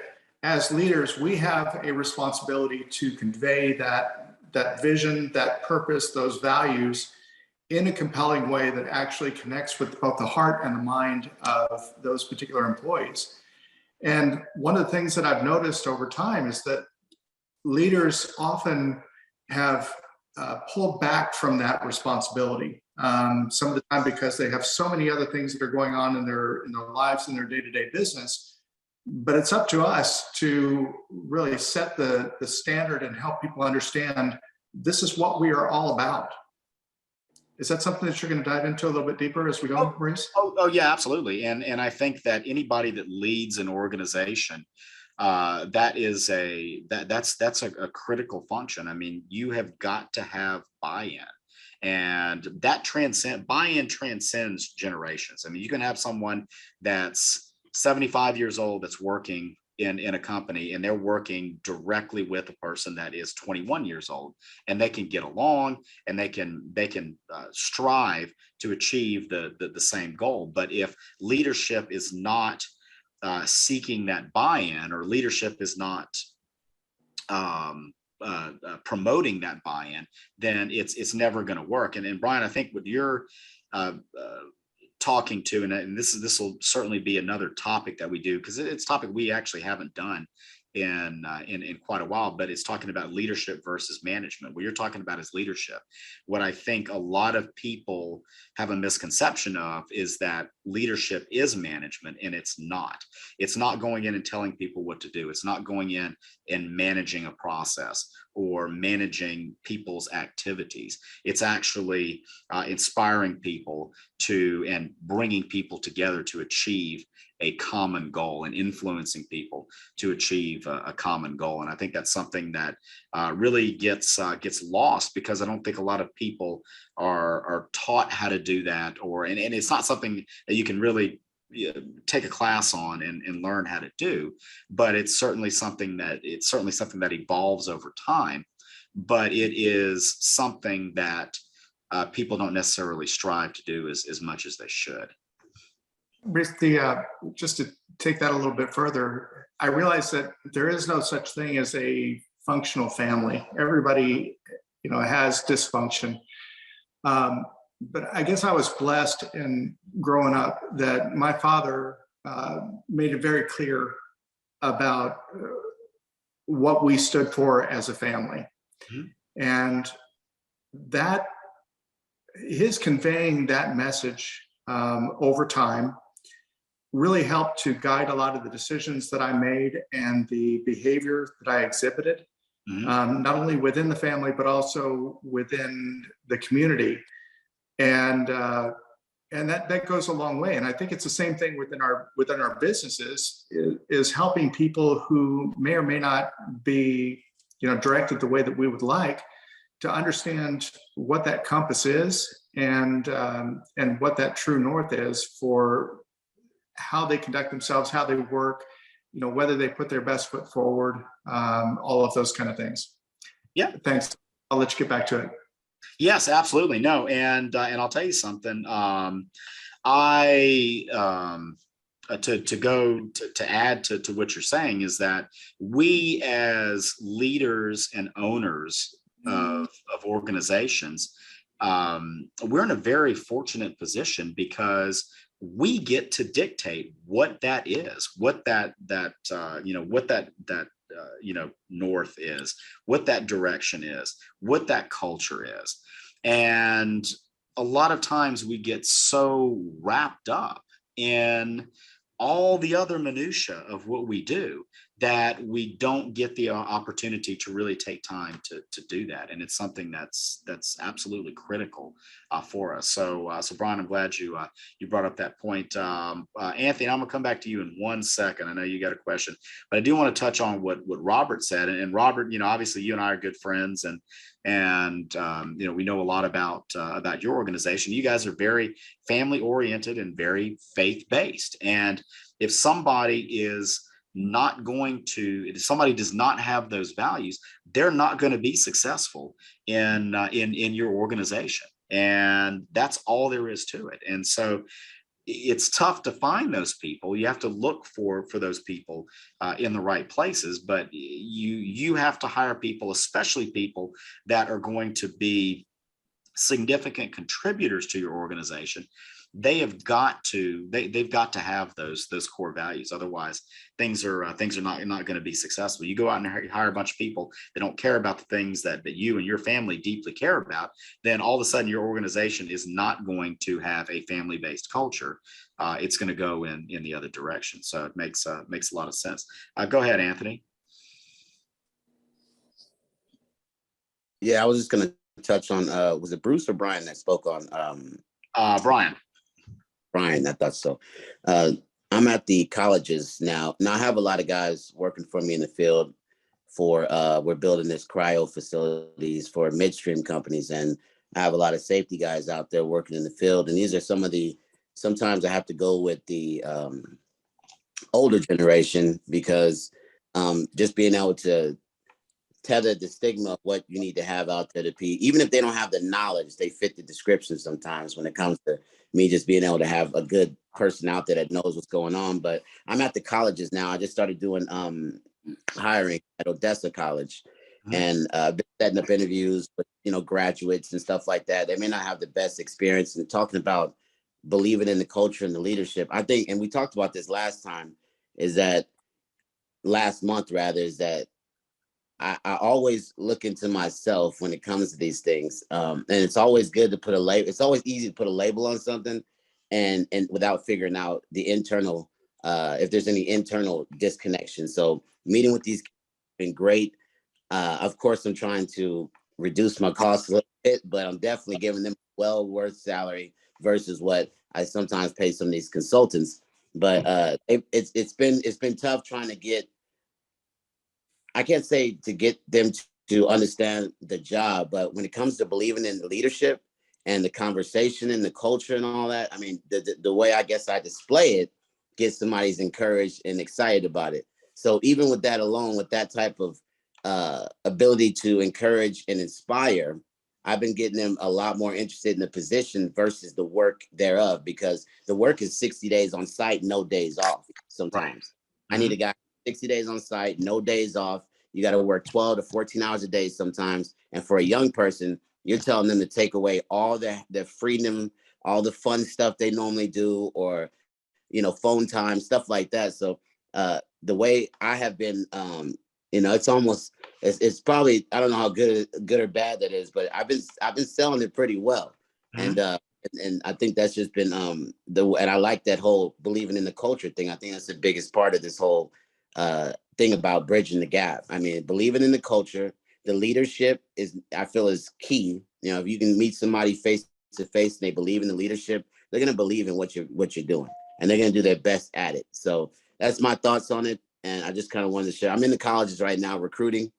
as leaders, we have a responsibility to convey that vision, that purpose, those values in a compelling way that actually connects with both the heart and the mind of those particular employees. And one of the things that I've noticed over time is that leaders often have pulled back from that responsibility. Some of the time because they have so many other things that are going on in their lives, in their day-to-day business. But it's up to us to really set the standard and help people understand this is what we are all about. Is that something that you're going to dive into a little bit deeper as we go, Maurice? Oh yeah, absolutely. And I think that anybody that leads an organization, that's a critical function. I mean, you have got to have buy-in, and buy-in transcends generations. I mean, you can have someone that's 75 years old that's working in a company, and they're working directly with a person that is 21 years old, and they can get along and they can strive to achieve the same goal. But if leadership is not seeking that buy-in, or leadership is not promoting that buy-in, then it's never going to work. And Brian, I think what you're talking to, and this will certainly be another topic that we do, because it's a topic we actually haven't done in quite a while, but it's talking about leadership versus management. What you're talking about is leadership. What I think a lot of people have a misconception of is that leadership is management, and it's not. It's not going in and telling people what to do. It's not going in and managing a process. or managing people's activities. It's actually inspiring people to and bringing people together to achieve a common goal and influencing people to achieve a common goal. And I think that's something that really gets lost, because I don't think a lot of people are taught how to do that, and it's not something that you can really take a class on and learn how to do, but it's certainly something that evolves over time. But it is something that people don't necessarily strive to do as much as they should. Just to take that a little bit further, I realize that there is no such thing as a functional family. Everybody, has dysfunction. But I guess I was blessed in growing up that my father made it very clear about what we stood for as a family. Mm-hmm. And that his conveying that message over time really helped to guide a lot of the decisions that I made and the behavior that I exhibited, mm-hmm. Not only within the family, but also within the community. And that goes a long way. And I think it's the same thing within our businesses, is helping people who may or may not be, directed the way that we would like, to understand what that compass is and what that true north is for how they conduct themselves, how they work, whether they put their best foot forward, all of those kind of things. Yeah. Thanks. I'll let you get back to it. Yes, absolutely. No. And I'll tell you something. To add to what you're saying is that we as leaders and owners of organizations, we're in a very fortunate position, because we get to dictate what that is, what that north is, what that direction is, what that culture is. And a lot of times we get so wrapped up in all the other minutia of what we do that we don't get the opportunity to really take time to do that. And it's something that's absolutely critical for us. So Brian, I'm glad you brought up that point. Anthony, I'm gonna come back to you in 1 second. I know you got a question, but I do want to touch on what Robert said. And Robert, obviously you and I are good friends, and we know a lot about your organization. You guys are very family oriented and very faith based. And if somebody if somebody does not have those values, they're not going to be successful in your organization. And that's all there is to it. And so it's tough to find those people. You have to look for those people in the right places, but you have to hire people, especially people that are going to be significant contributors to your organization. They've got to have those core values. Otherwise, things are not going to be successful. You go out and hire a bunch of people that don't care about the things that you and your family deeply care about, then all of a sudden your organization is not going to have a family-based culture. It's going to go in the other direction. So it makes a lot of sense. Go ahead, Anthony. Yeah, I was just going to touch on, was it Bruce or Brian that spoke on? Brian, I thought so. I'm at the colleges now. Now I have a lot of guys working for me in the field for, we're building this cryo facilities for midstream companies. And I have a lot of safety guys out there working in the field. And these are sometimes I have to go with the older generation, because just being able to tether the stigma of what you need to have out there to be, even if they don't have the knowledge, they fit the description sometimes when it comes to me just being able to have a good person out there that knows what's going on. But I'm at the colleges now. I just started doing hiring at Odessa College, and been setting up interviews with graduates and stuff like that. They may not have the best experience, and talking about believing in the culture and the leadership. I think, and we talked about this last month, is that I always look into myself when it comes to these things. And it's always good to put a label. It's always easy to put a label on something and without figuring out the internal, if there's any internal disconnection. So meeting with these kids has been great. Of course, I'm trying to reduce my costs a little bit, but I'm definitely giving them well worth salary versus what I sometimes pay some of these consultants. But it's been tough trying to get, I can't say to get them to understand the job, but when it comes to believing in the leadership and the conversation and the culture and all that, I mean, the way I guess I display it gets somebody's encouraged and excited about it. So even with that alone, with that type of ability to encourage and inspire, I've been getting them a lot more interested in the position versus the work thereof, because the work is 60 days on site, no days off sometimes. Right. I need a guy 60 days on site, no days off. You got to work 12 to 14 hours a day sometimes. And for a young person, you're telling them to take away all their freedom, all the fun stuff they normally do, or, phone time, stuff like that. So the way I have been, it's almost, it's probably, I don't know how good or bad that is, but I've been selling it pretty well. Mhm. And I think that's just been and I like that whole believing in the culture thing. I think that's the biggest part of this whole thing about bridging the gap. I mean, believing in the culture, the leadership I feel is key. If you can meet somebody face to face and they believe in the leadership, they're gonna believe in what you're doing, and they're gonna do their best at it. So that's my thoughts on it. And I just kind of wanted to share. I'm in the colleges right now recruiting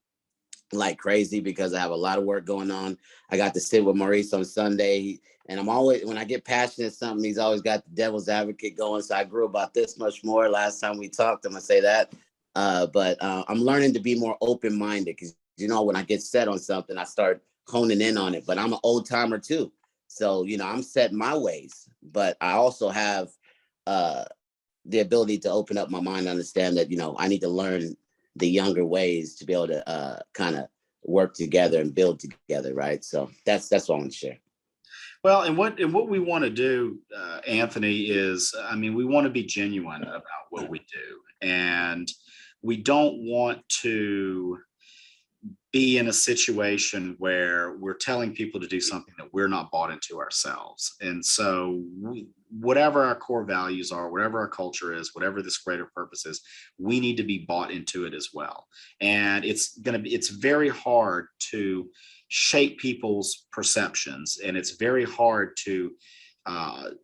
like crazy because I have a lot of work going on. I got to sit with Maurice on Sunday, and I'm always, when I get passionate at something, he's always got the devil's advocate going. So I grew about this much more last time we talked. I'm gonna say that. But I'm learning to be more open-minded, because when I get set on something, I start honing in on it. But I'm an old timer too. So, I'm set in my ways, but I also have the ability to open up my mind and understand that, I need to learn the younger ways to be able to kind of work together and build together. Right. So that's what I want to share. Well, and what we want to do, Anthony, is, I mean, we want to be genuine about what we do, and we don't want to be in a situation where we're telling people to do something that we're not bought into ourselves. And so whatever our core values are, whatever our culture is, whatever this greater purpose is, we need to be bought into it as well. And it's very hard to shape people's perceptions, and it's very hard to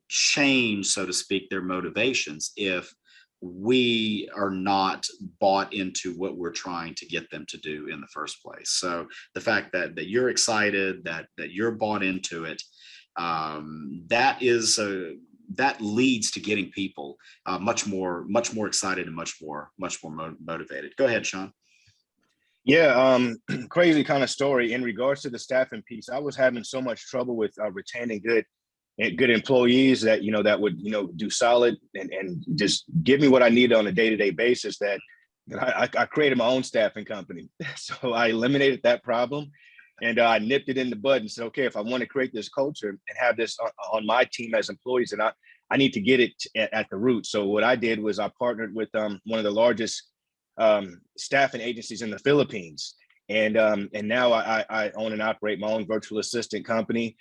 change, so to speak, their motivations if we are not bought into what we're trying to get them to do in the first place. So the fact that you're excited, that you're bought into it, that leads to getting people much more excited and much more motivated. Go ahead, Sean. Yeah, crazy kind of story in regards to the staffing piece. I was having so much trouble with retaining good employees that that would do solid and just give me what I needed on a day-to-day basis. That I created my own staffing company, so I eliminated that problem, and I nipped it in the bud and said, okay, if I want to create this culture and have this on my team as employees, and I need to get it at the root. So what I did was I partnered with one of the largest staffing agencies in the Philippines. And now I own and operate my own virtual assistant company,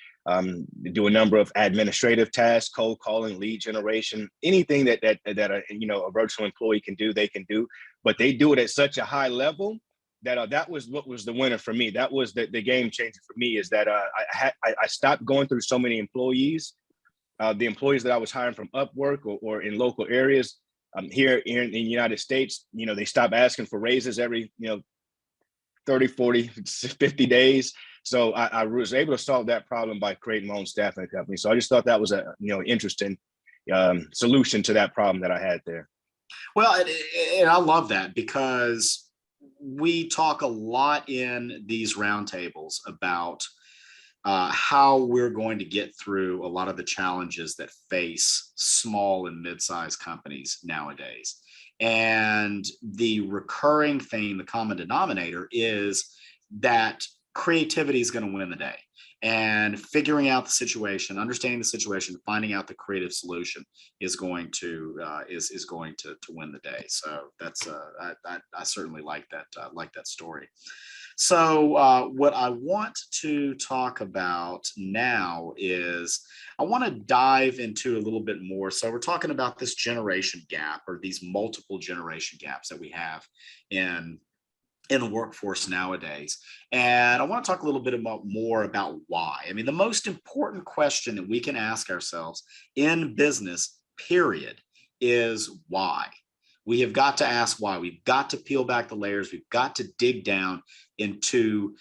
do a number of administrative tasks, cold calling, lead generation, anything that a virtual employee can do, they can do, but they do it at such a high level that that was what was the winner for me. That was the game changer for me, is that I stopped going through so many employees. The employees that I was hiring from Upwork or in local areas here in the United States, they stopped asking for raises every 30, 40, 50 days. So I was able to solve that problem by creating my own staffing company. So I just thought that was a interesting solution to that problem that I had there. Well, and I love that, because we talk a lot in these roundtables about how we're going to get through a lot of the challenges that face small and mid-sized companies nowadays. And the recurring theme, the common denominator, is that creativity is going to win the day. And figuring out the situation, understanding the situation, finding out the creative solution is going to win the day. So that's I certainly like that story. So what I want to talk about now is I want to dive into a little bit more. So we're talking about this generation gap, or these multiple generation gaps that we have in in the workforce nowadays. And I want to talk a little bit more about why. I mean, the most important question that we can ask ourselves in business, period, is why. We have got to ask why. We've got to peel back the layers. We've got to dig down into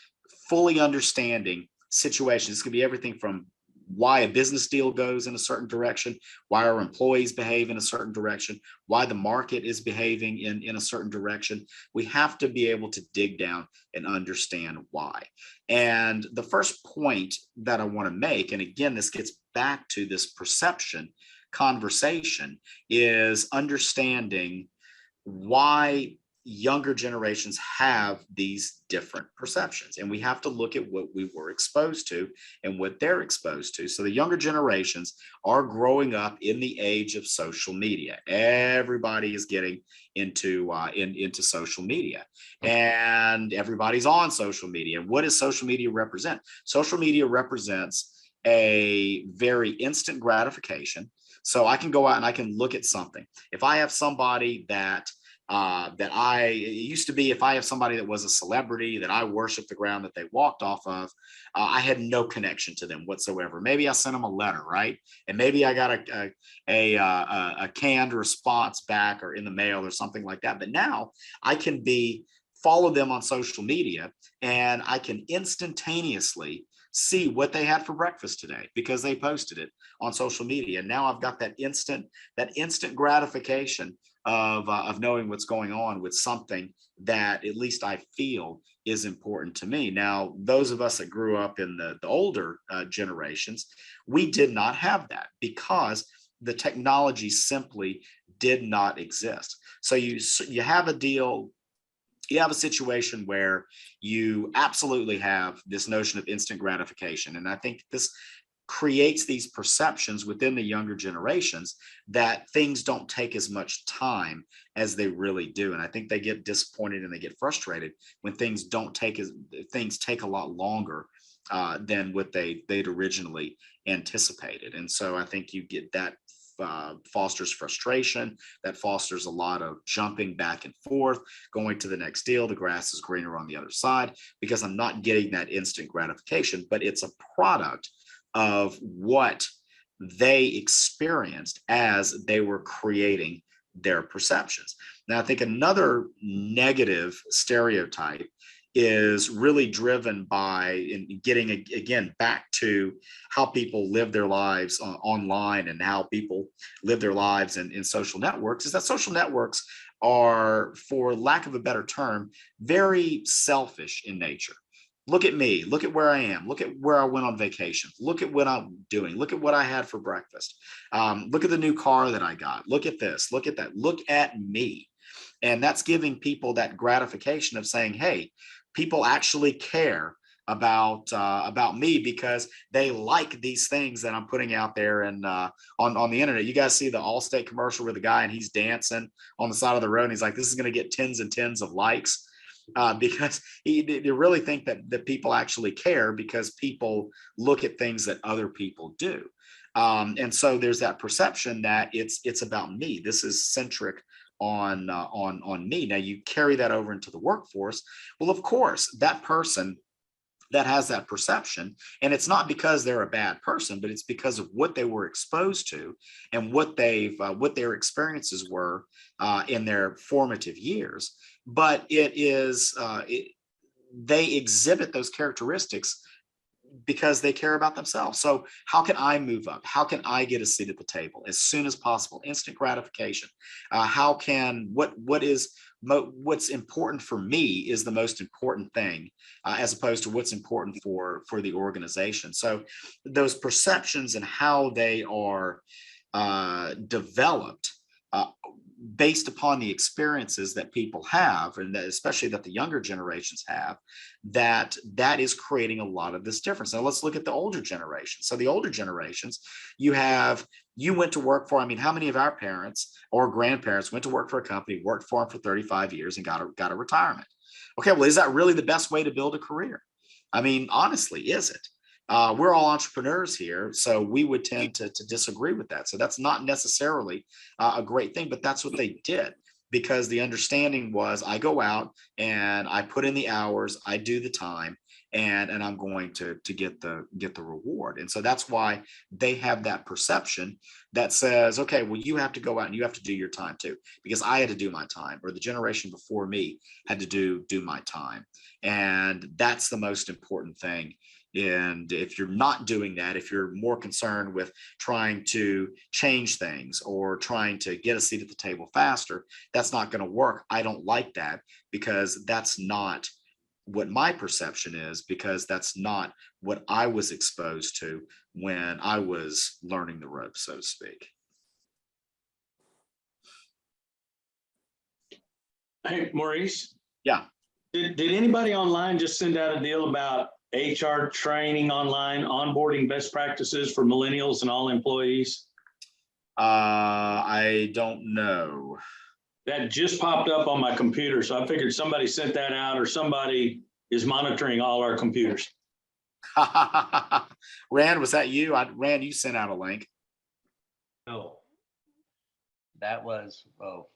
fully understanding situations. This could be everything from why a business deal goes in a certain direction, why our employees behave in a certain direction, why the market is behaving in a certain direction. We have to be able to dig down and understand why. And the first point that I want to make, and again, this gets back to this perception conversation, is understanding why younger generations have these different perceptions. And we have to look at what we were exposed to and what they're exposed to. So the younger generations are growing up in the age of social media. Everybody is getting into social media, and everybody's on social media. What does social media represent? Social media represents a very instant gratification. So I can go out and I can look at something. If I have somebody that it used to be, if I have somebody that was a celebrity that I worship the ground that they walked off of, I had no connection to them whatsoever. Maybe I sent them a letter, right? And maybe I got a canned response back or in the mail or something like that. But now I can follow them on social media, and I can instantaneously see what they had for breakfast today because they posted it on social media. And now I've got that instant gratification of knowing what's going on with something that at least I feel is important to me. Now, those of us that grew up in the older generations, we did not have that because the technology simply did not exist. So you have a deal. You have a situation where you absolutely have this notion of instant gratification. And I think this creates these perceptions within the younger generations that things don't take as much time as they really do. And I think they get disappointed and they get frustrated when things take a lot longer than what they'd originally anticipated. And so I think you get that fosters frustration, that fosters a lot of jumping back and forth, going to the next deal. The grass is greener on the other side because I'm not getting that instant gratification, but it's a product of what they experienced as they were creating their perceptions. Now, I think another negative stereotype is really driven by getting again back to how people live their lives online and how people live their lives in social networks, is that social networks are, for lack of a better term, very selfish in nature. Look at me, look at where I am, look at where I went on vacation, look at what I'm doing, look at what I had for breakfast, look at the new car that I got, look at this, look at that, look at me. And that's giving people that gratification of saying, hey, people actually care about me because they like these things that I'm putting out there and on the internet. You guys see the Allstate commercial with the guy and he's dancing on the side of the road and he's like, this is going to get tens and tens of likes. Because they really think that people actually care because people look at things that other people do. And so there's that perception that it's about me. This is centric on me. Now you carry that over into the workforce. Well, of course, that person that has that perception, and it's not because they're a bad person, but it's because of what they were exposed to and what their experiences were in their formative years. But they exhibit those characteristics because they care about themselves. So how can I move up? How can I get a seat at the table as soon as possible? Instant gratification. What's important for me is the most important thing, as opposed to what's important for the organization. So those perceptions and how they are developed based upon the experiences that people have, and especially that the younger generations have, that is creating a lot of this difference. Now let's look at the older generation. So the older generations, you went to work for, I mean, how many of our parents or grandparents went to work for a company, worked for them for 35 years and got a retirement? Okay, well, is that really the best way to build a career? I mean, honestly, is it? We're all entrepreneurs here, so we would tend to disagree with that. So that's not necessarily a great thing, but that's what they did. because the understanding was I go out and I put in the hours, I do the time, and I'm going to get the reward. And so that's why they have that perception that says, okay, well, you have to go out and you have to do your time too, because I had to do my time, or the generation before me had to do my time. And that's the most important thing. And if you're not doing that, if you're more concerned with trying to change things or trying to get a seat at the table faster, that's not going to work. I don't like that, because that's not what my perception is, because that's not what I was exposed to when I was learning the ropes, so to speak. Hey, Maurice. Yeah. Did anybody online just send out a deal about HR training online, onboarding best practices for millennials and all employees? I don't know. That just popped up on my computer, so I figured somebody sent that out, or somebody is monitoring all our computers. Rand, was that you? Rand, you sent out a link. No, that was, well,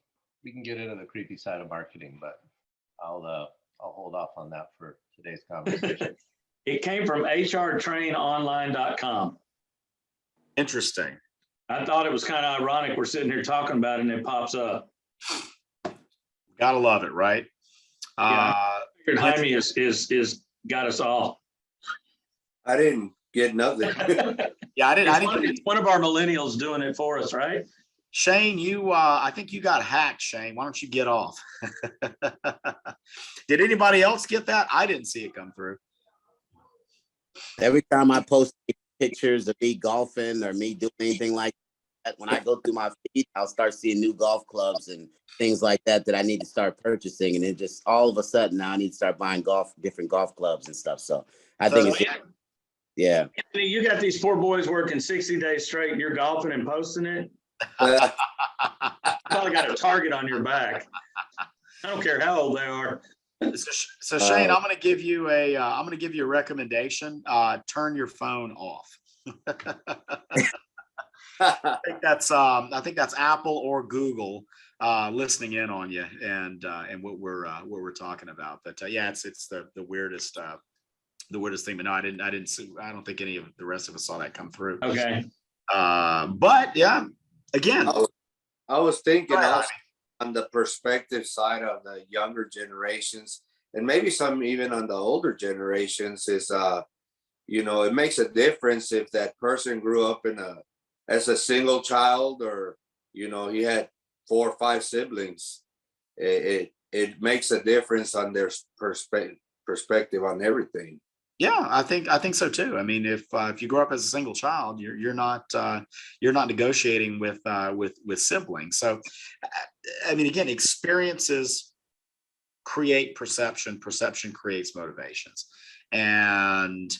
we can get into the creepy side of marketing, but I'll hold off on that for today's conversation. It came from hrtrainonline.com. Interesting. I thought it was kind of ironic. We're sitting here talking about it and it pops up. Gotta love it, right? Yeah. Jaime is got us all. I didn't get nothing. Yeah, I didn't. It's one of our millennials doing it for us, right? Shane, I think you got hacked, Shane. Why don't you get off? Did anybody else get that? I didn't see it come through. Every time I post pictures of me golfing or me doing anything like that, when I go through my feed, I'll start seeing new golf clubs and things like that I need to start purchasing. And then just all of a sudden now I need to start buying different golf clubs and stuff. So I think it's yeah. Anthony, you got these 4 boys working 60 days straight and you're golfing and posting it. You probably got a target on your back. I don't care how old they are. So Shane, I'm going to give you a recommendation. Turn your phone off. I think that's Apple or Google listening in on you and what we're talking about. But yeah, it's the weirdest thing. But no, I don't think any of the rest of us saw that come through. Okay. But yeah, again, I was thinking also on the perspective side of the younger generations, and maybe some even on the older generations, is it makes a difference if that person grew up as a single child, or he had 4 or 5 siblings. It makes a difference on their perspective on everything. Yeah, I think so too. I mean, if you grow up as a single child, you're not negotiating with siblings. So, I mean, again, experiences create perception. Perception creates motivations, and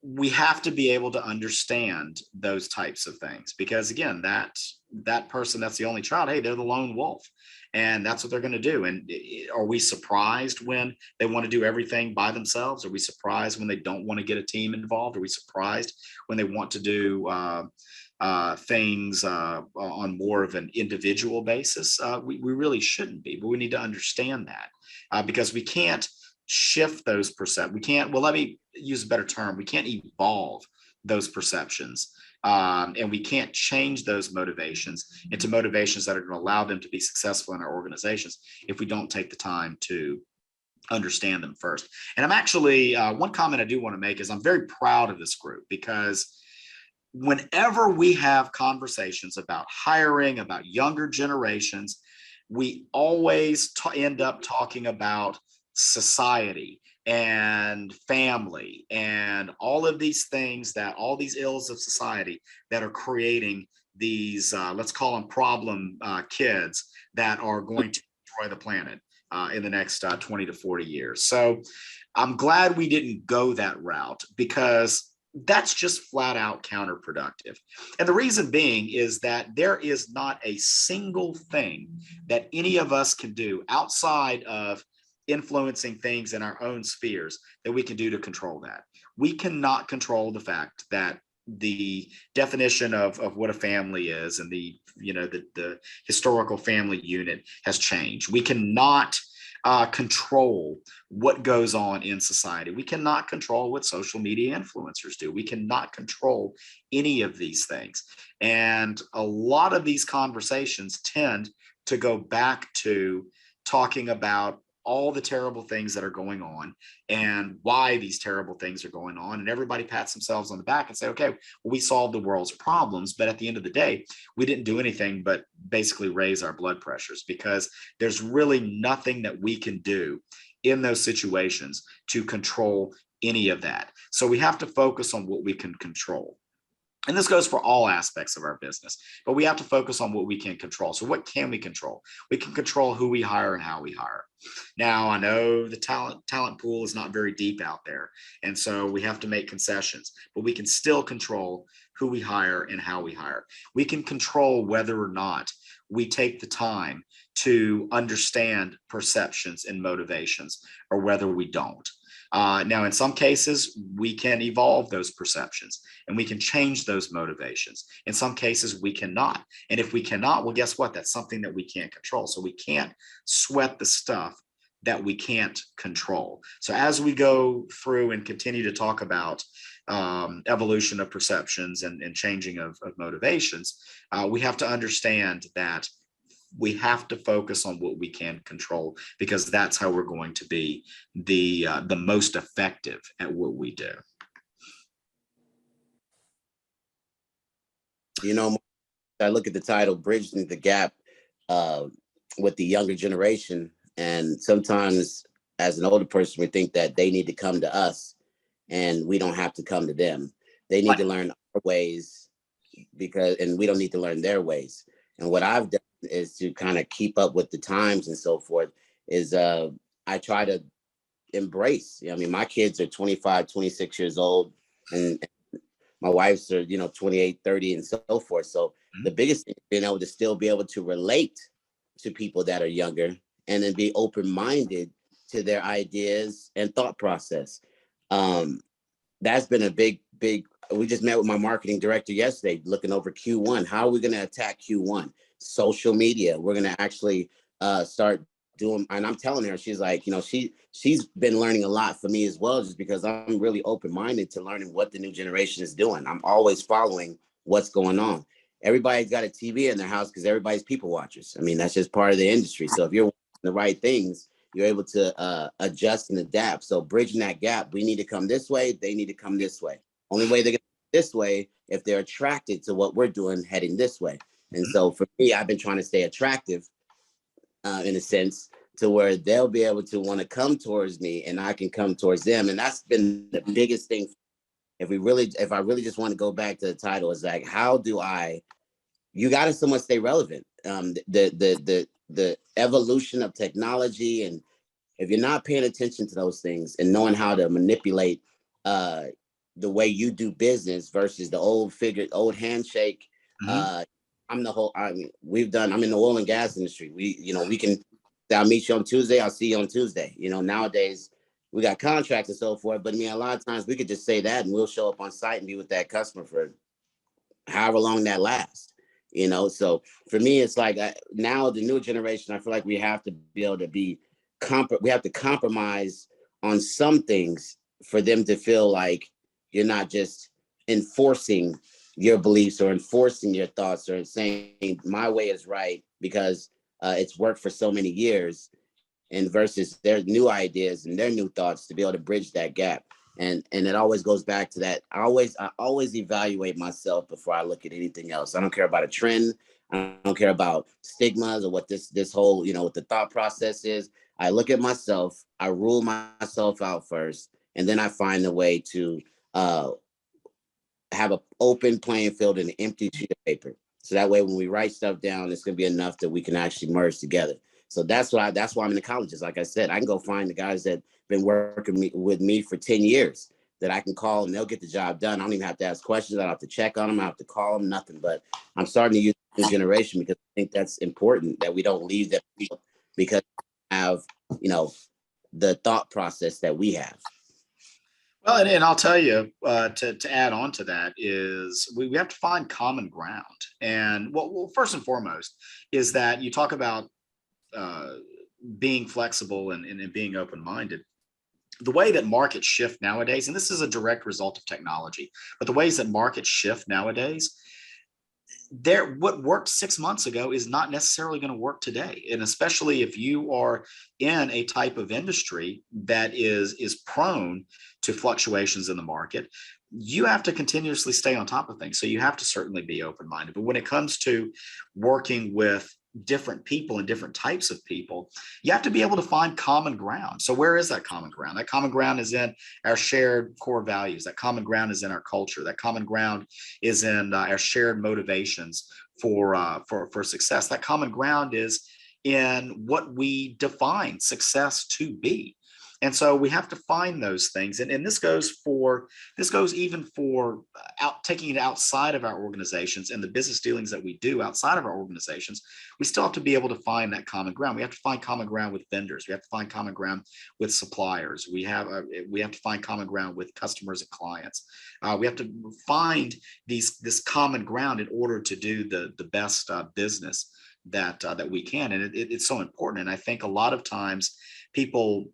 we have to be able to understand those types of things, because again, that person that's the only child, hey, they're the lone wolf, and that's what they're going to do. And are we surprised when they want to do everything by themselves? Are we surprised when they don't want to get a team involved? Are we surprised when they want to do things on more of an individual basis? We really shouldn't be, but we need to understand that, because we can't shift those perceptions. We can't, well, let me use a better term. We can't evolve those perceptions. And we can't change those motivations into motivations that are going to allow them to be successful in our organizations if we don't take the time to understand them first. And I'm actually, one comment I do want to make is I'm very proud of this group, because whenever we have conversations about hiring, about younger generations, we always end up talking about society and family and all of these things, that all these ills of society that are creating these, let's call them problem kids that are going to destroy the planet in the next 20 to 40 years. So I'm glad we didn't go that route, because that's just flat out counterproductive. And the reason being is that there is not a single thing that any of us can do outside of influencing things in our own spheres that we can do to control that. We cannot control the fact that the definition of what a family is, and the, you know, the historical family unit has changed. We cannot control what goes on in society. We cannot control what social media influencers do. We cannot control any of these things. And a lot of these conversations tend to go back to talking about all the terrible things that are going on and why these terrible things are going on. And everybody pats themselves on the back and say, okay, well, we solved the world's problems. But at the end of the day, we didn't do anything but basically raise our blood pressures, because there's really nothing that we can do in those situations to control any of that. So we have to focus on what we can control. And this goes for all aspects of our business, but we have to focus on what we can control. So what can we control? We can control who we hire and how we hire. Now, I know the talent pool is not very deep out there, and so we have to make concessions, but we can still control who we hire and how we hire. We can control whether or not we take the time to understand perceptions and motivations, or whether we don't. Now, in some cases, we can evolve those perceptions and we can change those motivations. In some cases, we cannot. And if we cannot, well, guess what? That's something that we can't control. So we can't sweat the stuff that we can't control. So as we go through and continue to talk about evolution of perceptions and changing of motivations, we have to understand that we have to focus on what we can control, because that's how we're going to be the most effective at what we do. You know, I look at the title, Bridging the Gap with the younger generation. And sometimes as an older person, we think that they need to come to us and we don't have to come to them. They need to learn our ways, and we don't need to learn their ways. And what I've done is to kind of keep up with the times and so forth, is I try to embrace, I mean, my kids are 25, 26 years old, and my wife's are, 28, 30 and so forth. So the biggest thing is being able to still be able to relate to people that are younger, and then be open-minded to their ideas and thought process. That's been a big, we just met with my marketing director yesterday, looking over Q1. How are we going to attack Q1? Social media. We're going to actually start doing, and I'm telling her, she's like, she's been learning a lot for me as well, just because I'm really open-minded to learning what the new generation is doing. I'm always following what's going on. Everybody's got a TV in their house because everybody's people watchers. I mean, that's just part of the industry. So if you're watching the right things, you're able to adjust and adapt. So bridging that gap, we need to come this way. They need to come this way. Only way they're going to come this way if they're attracted to what we're doing heading this way. And so for me, I've been trying to stay attractive in a sense, to where they'll be able to want to come towards me and I can come towards them. And that's been the biggest thing. If I really just want to go back to the title, is like, how do you got to somewhat stay relevant. The evolution of technology, and if you're not paying attention to those things and knowing how to manipulate the way you do business versus the old handshake. I'm in the oil and gas industry. We can, I'll meet you on Tuesday. I'll see you on Tuesday. Nowadays we got contracts and so forth, but I mean, a lot of times we could just say that and we'll show up on site and be with that customer for however long that lasts. So for me, it's like now the new generation, I feel like we have to be able to we have to compromise on some things for them to feel like you're not just enforcing your beliefs or enforcing your thoughts or saying my way is right because it's worked for so many years, and versus their new ideas and their new thoughts, to be able to bridge that gap. And it always goes back to that. I always evaluate myself before I look at anything else. I don't care about a trend. I don't care about stigmas or what this whole, what the thought process is. I look at myself, I rule myself out first, and then I find a way to have an open playing field and an empty sheet of paper. So that way, when we write stuff down, it's going to be enough that we can actually merge together. So that's why I'm in the colleges. Like I said, I can go find the guys that been working with me for 10 years that I can call and they'll get the job done. I don't even have to ask questions. I don't have to check on them. I don't have to call them, nothing. But I'm starting to use the new generation because I think that's important, that we don't leave them because we have, the thought process that we have. Well, and I'll tell you, to add on to that is we have to find common ground. And well, first and foremost is that you talk about uh, being flexible and being open-minded. The way that markets shift nowadays, and this is a direct result of technology, but the ways that markets shift nowadays, there what worked 6 months ago is not necessarily going to work today. And especially if you are in a type of industry that is prone to fluctuations in the market, you have to continuously stay on top of things. So you have to certainly be open-minded. But when it comes to working with different people and different types of people, you have to be able to find common ground. So where is that common ground? That common ground is in our shared core values. That common ground is in our culture. That common ground is in our shared motivations for success. That common ground is in what we define success to be. And so we have to find those things. And this goes even for taking it outside of our organizations and the business dealings that we do outside of our organizations. We still have to be able to find that common ground. We have to find common ground with vendors. We have to find common ground with suppliers. We have to find common ground with customers and clients. We have to find this common ground in order to do the best business that we can. And it's so important. And I think a lot of times people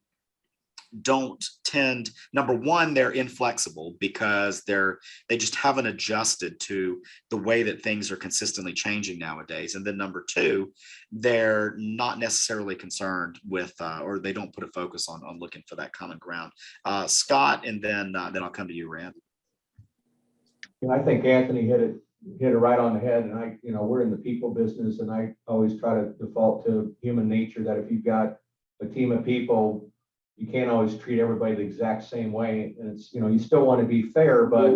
don't tend, number one, they're inflexible because they just haven't adjusted to the way that things are consistently changing nowadays. And then number two, they're not necessarily concerned with or they don't put a focus on looking for that common ground. Scott, and then I'll come to you, Rand. I think Anthony hit it right on the head. And we're in the people business, and I always try to default to human nature that if you've got a team of people, you can't always treat everybody the exact same way. And it's, you still want to be fair, but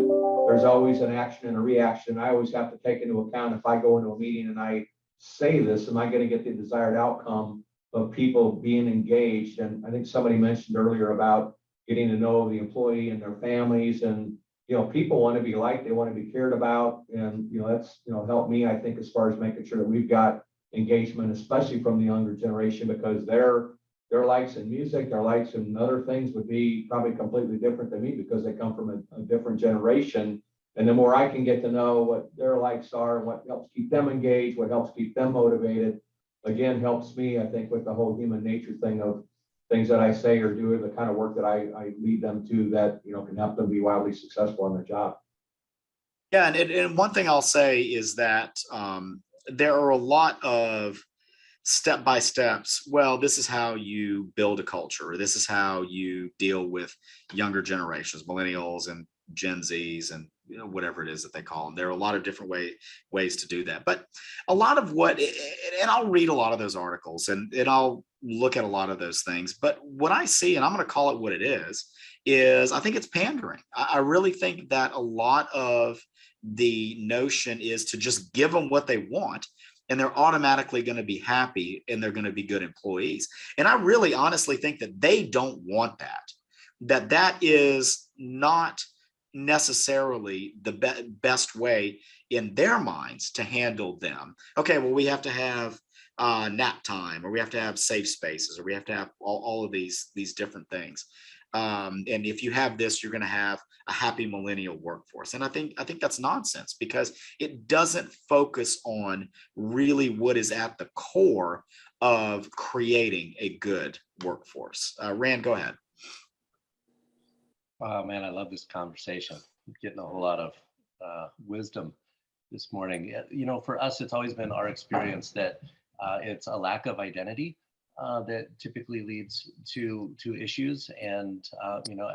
there's always an action and a reaction. I always have to take into account, if I go into a meeting and I say this, am I going to get the desired outcome of people being engaged? And I think somebody mentioned earlier about getting to know the employee and their families. And, people want to be liked, they want to be cared about. And, that's, helped me, I think, as far as making sure that we've got engagement, especially from the younger generation, because their likes in music, their likes in other things would be probably completely different than me because they come from a different generation. And the more I can get to know what their likes are and what helps keep them engaged, what helps keep them motivated, again, helps me, I think, with the whole human nature thing of things that I say or do, the kind of work that I lead them to that, can help them be wildly successful in their job. Yeah, and one thing I'll say is that there are a lot of step by steps. Well, this is how you build a culture, or this is how you deal with younger generations, millennials and Gen Zs, and whatever it is that they call them. There are a lot of different ways to do that. But a lot of and I'll read a lot of those articles and I'll look at a lot of those things. But what I see, and I'm going to call it what it is I think it's pandering. I really think that a lot of the notion is to just give them what they want, and they're automatically going to be happy and they're going to be good employees. And I really honestly think that they don't want that is not necessarily the best way in their minds to handle them. Okay, well, we have to have nap time, or we have to have safe spaces, or we have to have all of these different things. And if you have this, you're going to have a happy millennial workforce. And I think that's nonsense, because it doesn't focus on really what is at the core of creating a good workforce. Rand, go ahead. Oh man, I love this conversation. I'm getting a whole lot of wisdom this morning. For us, it's always been our experience that it's a lack of identity that typically leads to issues. And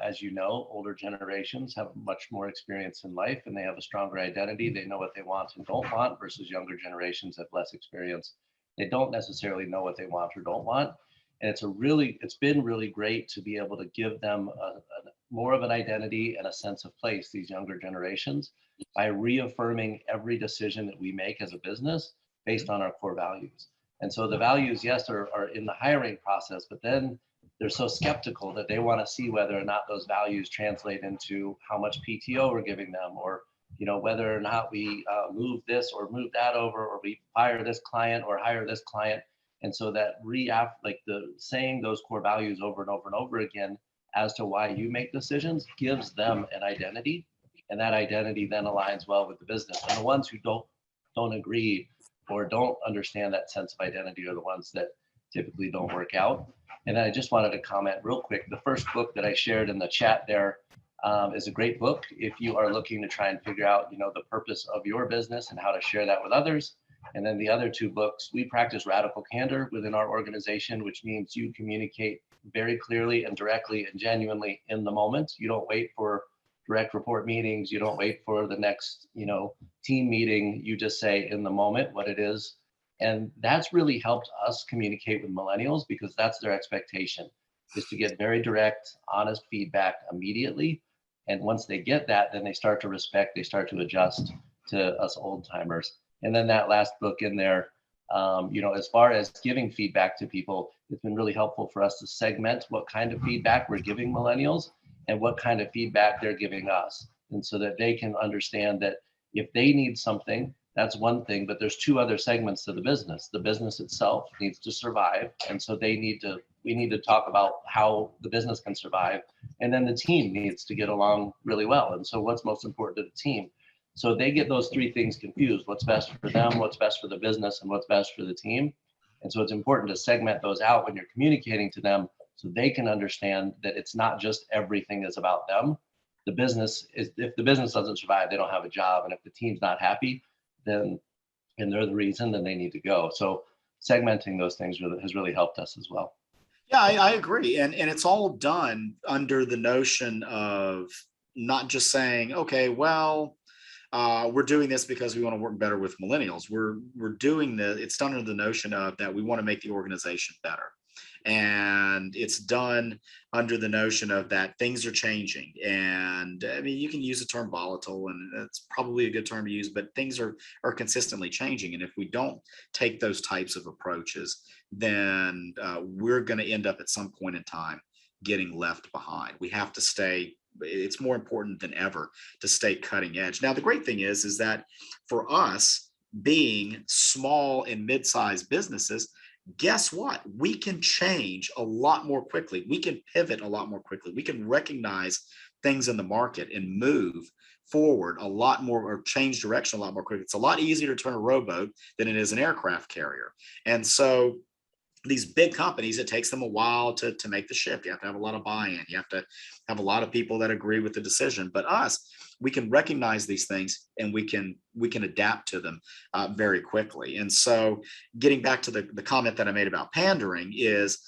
as older generations have much more experience in life, and they have a stronger identity. They know what they want and don't want, versus younger generations have less experience. They don't necessarily know what they want or don't want. And it's been really great to be able to give them more of an identity and a sense of place, these younger generations, by reaffirming every decision that we make as a business based on our core values. And so the values, yes, are in the hiring process, but then they're so skeptical that they want to see whether or not those values translate into how much PTO we're giving them, or whether or not we move this or move that over, or we fire this client or hire this client. And so that saying those core values over and over and over again as to why you make decisions gives them an identity, and that identity then aligns well with the business. And the ones who don't agree or don't understand that sense of identity are the ones that typically don't work out. And I just wanted to comment real quick. The first book that I shared in the chat there is a great book if you are looking to try and figure out, the purpose of your business and how to share that with others. And then the other two books, we practice radical candor within our organization, which means you communicate very clearly and directly and genuinely in the moment. You don't wait for direct report meetings. You don't wait for the next, team meeting. You just say in the moment what it is. And that's really helped us communicate with millennials, because that's their expectation, is to get very direct, honest feedback immediately. And once they get that, then they start to respect, they start to adjust to us old timers. And then that last book in there, as far as giving feedback to people, it's been really helpful for us to segment what kind of feedback we're giving millennials and what kind of feedback they're giving us. And so that they can understand that if they need something, that's one thing, but there's two other segments to the business. The business itself needs to survive. And so we need to talk about how the business can survive. And then the team needs to get along really well. And so what's most important to the team? So they get those three things confused: what's best for them, what's best for the business, and what's best for the team. And so it's important to segment those out when you're communicating to them, so they can understand that it's not just everything is about them. The business is, if the business doesn't survive, they don't have a job. And if the team's not happy, then, and they're the reason, then they need to go. So segmenting those things has really helped us as well. Yeah, I agree. And it's all done under the notion of not just saying, okay, well, we're doing this because we want to work better with millennials. We're doing this. It's done under the notion of that we want to make the organization better. And it's done under the notion of that things are changing. And I mean, you can use the term volatile, and it's probably a good term to use, but things are consistently changing. And if we don't take those types of approaches, then we're going to end up at some point in time getting left behind. We have to stay. It's more important than ever to stay cutting edge. Now, the great thing is that for us, being small and mid-sized businesses, guess what? We can change a lot more quickly. We can pivot a lot more quickly. We can recognize things in the market and move forward a lot more, or change direction a lot more quickly. It's a lot easier to turn a rowboat than it is an aircraft carrier. And so these big companies, it takes them a while to make the shift. You have to have a lot of buy-in. You have to have a lot of people that agree with the decision. But us, we can recognize these things, and we can adapt to them very quickly. And so getting back to the comment that I made about pandering is,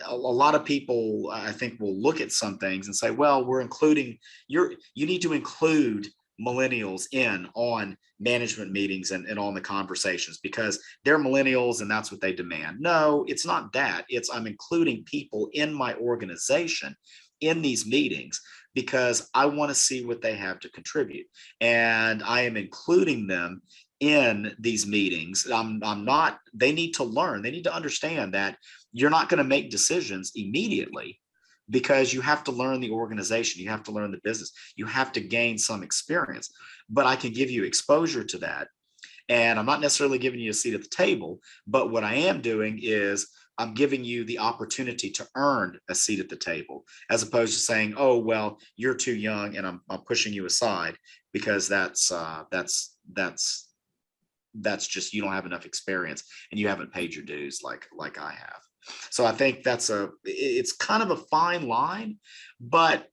a lot of people, I think, will look at some things and say, well, we're including, you need to include millennials in on management meetings and on the conversations because they're millennials and that's what they demand. No, it's not that. It's I'm including people in my organization in these meetings because I want to see what they have to contribute. And I am including them in these meetings. I'm not, they need to learn, they need to understand that you're not going to make decisions immediately, because you have to learn the organization, you have to learn the business, you have to gain some experience. But I can give you exposure to that. And I'm not necessarily giving you a seat at the table, but what I am doing is I'm giving you the opportunity to earn a seat at the table, as opposed to saying, oh, well, you're too young and I'm pushing you aside because that's just, you don't have enough experience and you haven't paid your dues like I have. So I think it's kind of a fine line, but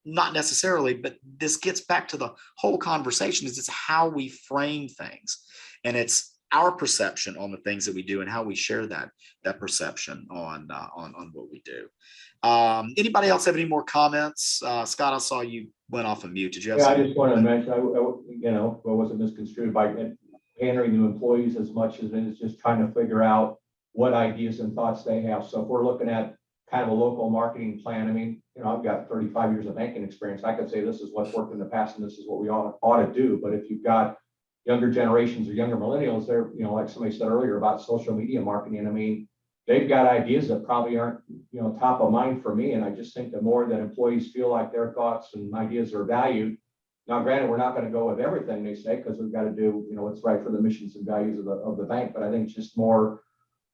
not necessarily. But this gets back to the whole conversation, is it's how we frame things, and it's our perception on the things that we do and how we share that perception on what we do. Anybody else have any more comments? Scott, I saw you went off of mute. Did you have I just want to mention, I wasn't misconstrued by pandering to employees as much as it is just trying to figure out what ideas and thoughts they have. So if we're looking at kind of a local marketing plan, I mean, I've got 35 years of banking experience. I could say this is what's worked in the past and this is what we ought to do. But if you've got younger generations or younger millennials, they're, like somebody said earlier about social media marketing, I mean, they've got ideas that probably aren't, top of mind for me. And I just think the more that employees feel like their thoughts and ideas are valued. Now, granted, we're not going to go with everything they say, because we've got to do, what's right for the missions and values of the bank. But I think it's just more,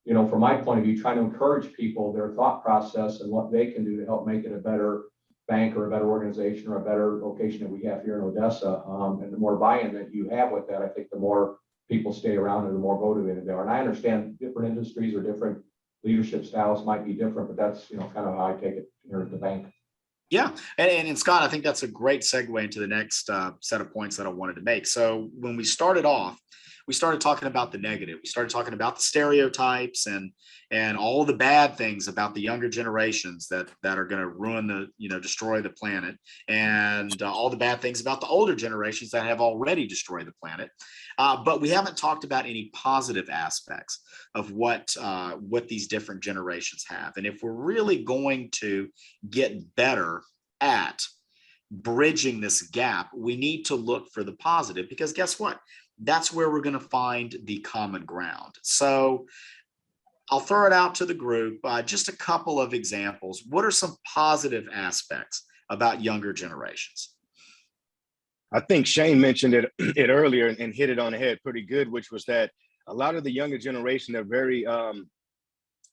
from my point of view, trying to encourage people, their thought process and what they can do to help make it a better bank or a better organization or a better location that we have here in Odessa. And the more buy-in that you have with that, I think the more people stay around and the more motivated they are. And I understand different industries or different leadership styles might be different, but that's, kind of how I take it here at the bank. Yeah, and Scott, I think that's a great segue into the next set of points that I wanted to make. So when we started off, we started talking about the negative. We started talking about the stereotypes and all the bad things about the younger generations that are going to ruin destroy the planet, and all the bad things about the older generations that have already destroyed the planet. But we haven't talked about any positive aspects of what these different generations have. And if we're really going to get better at bridging this gap, we need to look for the positive, because guess what? That's where we're going to find the common ground. So I'll throw it out to the group. Just a couple of examples. What are some positive aspects about younger generations? I think Shane mentioned it earlier and hit it on the head pretty good, which was that a lot of the younger generation are very,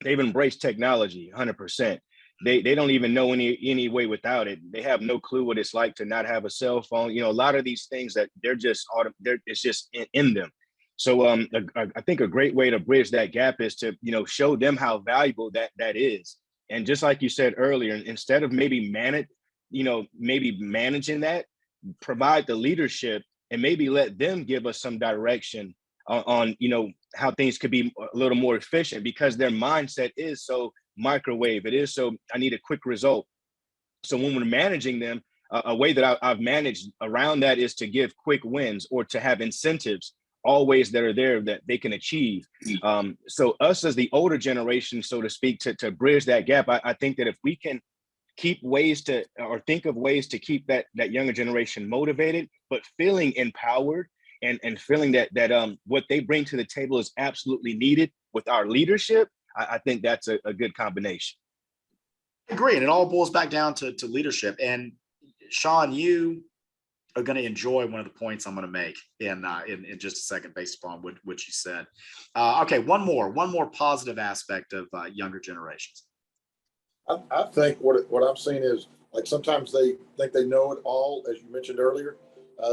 they've embraced technology 100%. They don't even know any way without it. They have no clue what it's like to not have a cell phone. A lot of these things that it's just in them. So I think a great way to bridge that gap is to, show them how valuable that is. And just like you said earlier, instead of maybe managing that, provide the leadership and maybe let them give us some direction on how things could be a little more efficient, because their mindset is so microwave. It is so, I need a quick result. So when we're managing them, a way that I've managed around that is to give quick wins or to have incentives always that are there that they can achieve. So us as the older generation, so to speak, to bridge that gap, I think that if we can keep ways to, or think of ways to keep that younger generation motivated, but feeling empowered and feeling that what they bring to the table is absolutely needed with our leadership, I think that's a good combination. I agree. And it all boils back down to leadership. And Sean, you are going to enjoy one of the points I'm going to make in just a second, based upon what you said. Okay, one more positive aspect of younger generations. I think what I'm seeing is, like, sometimes they think they know it all, as you mentioned earlier.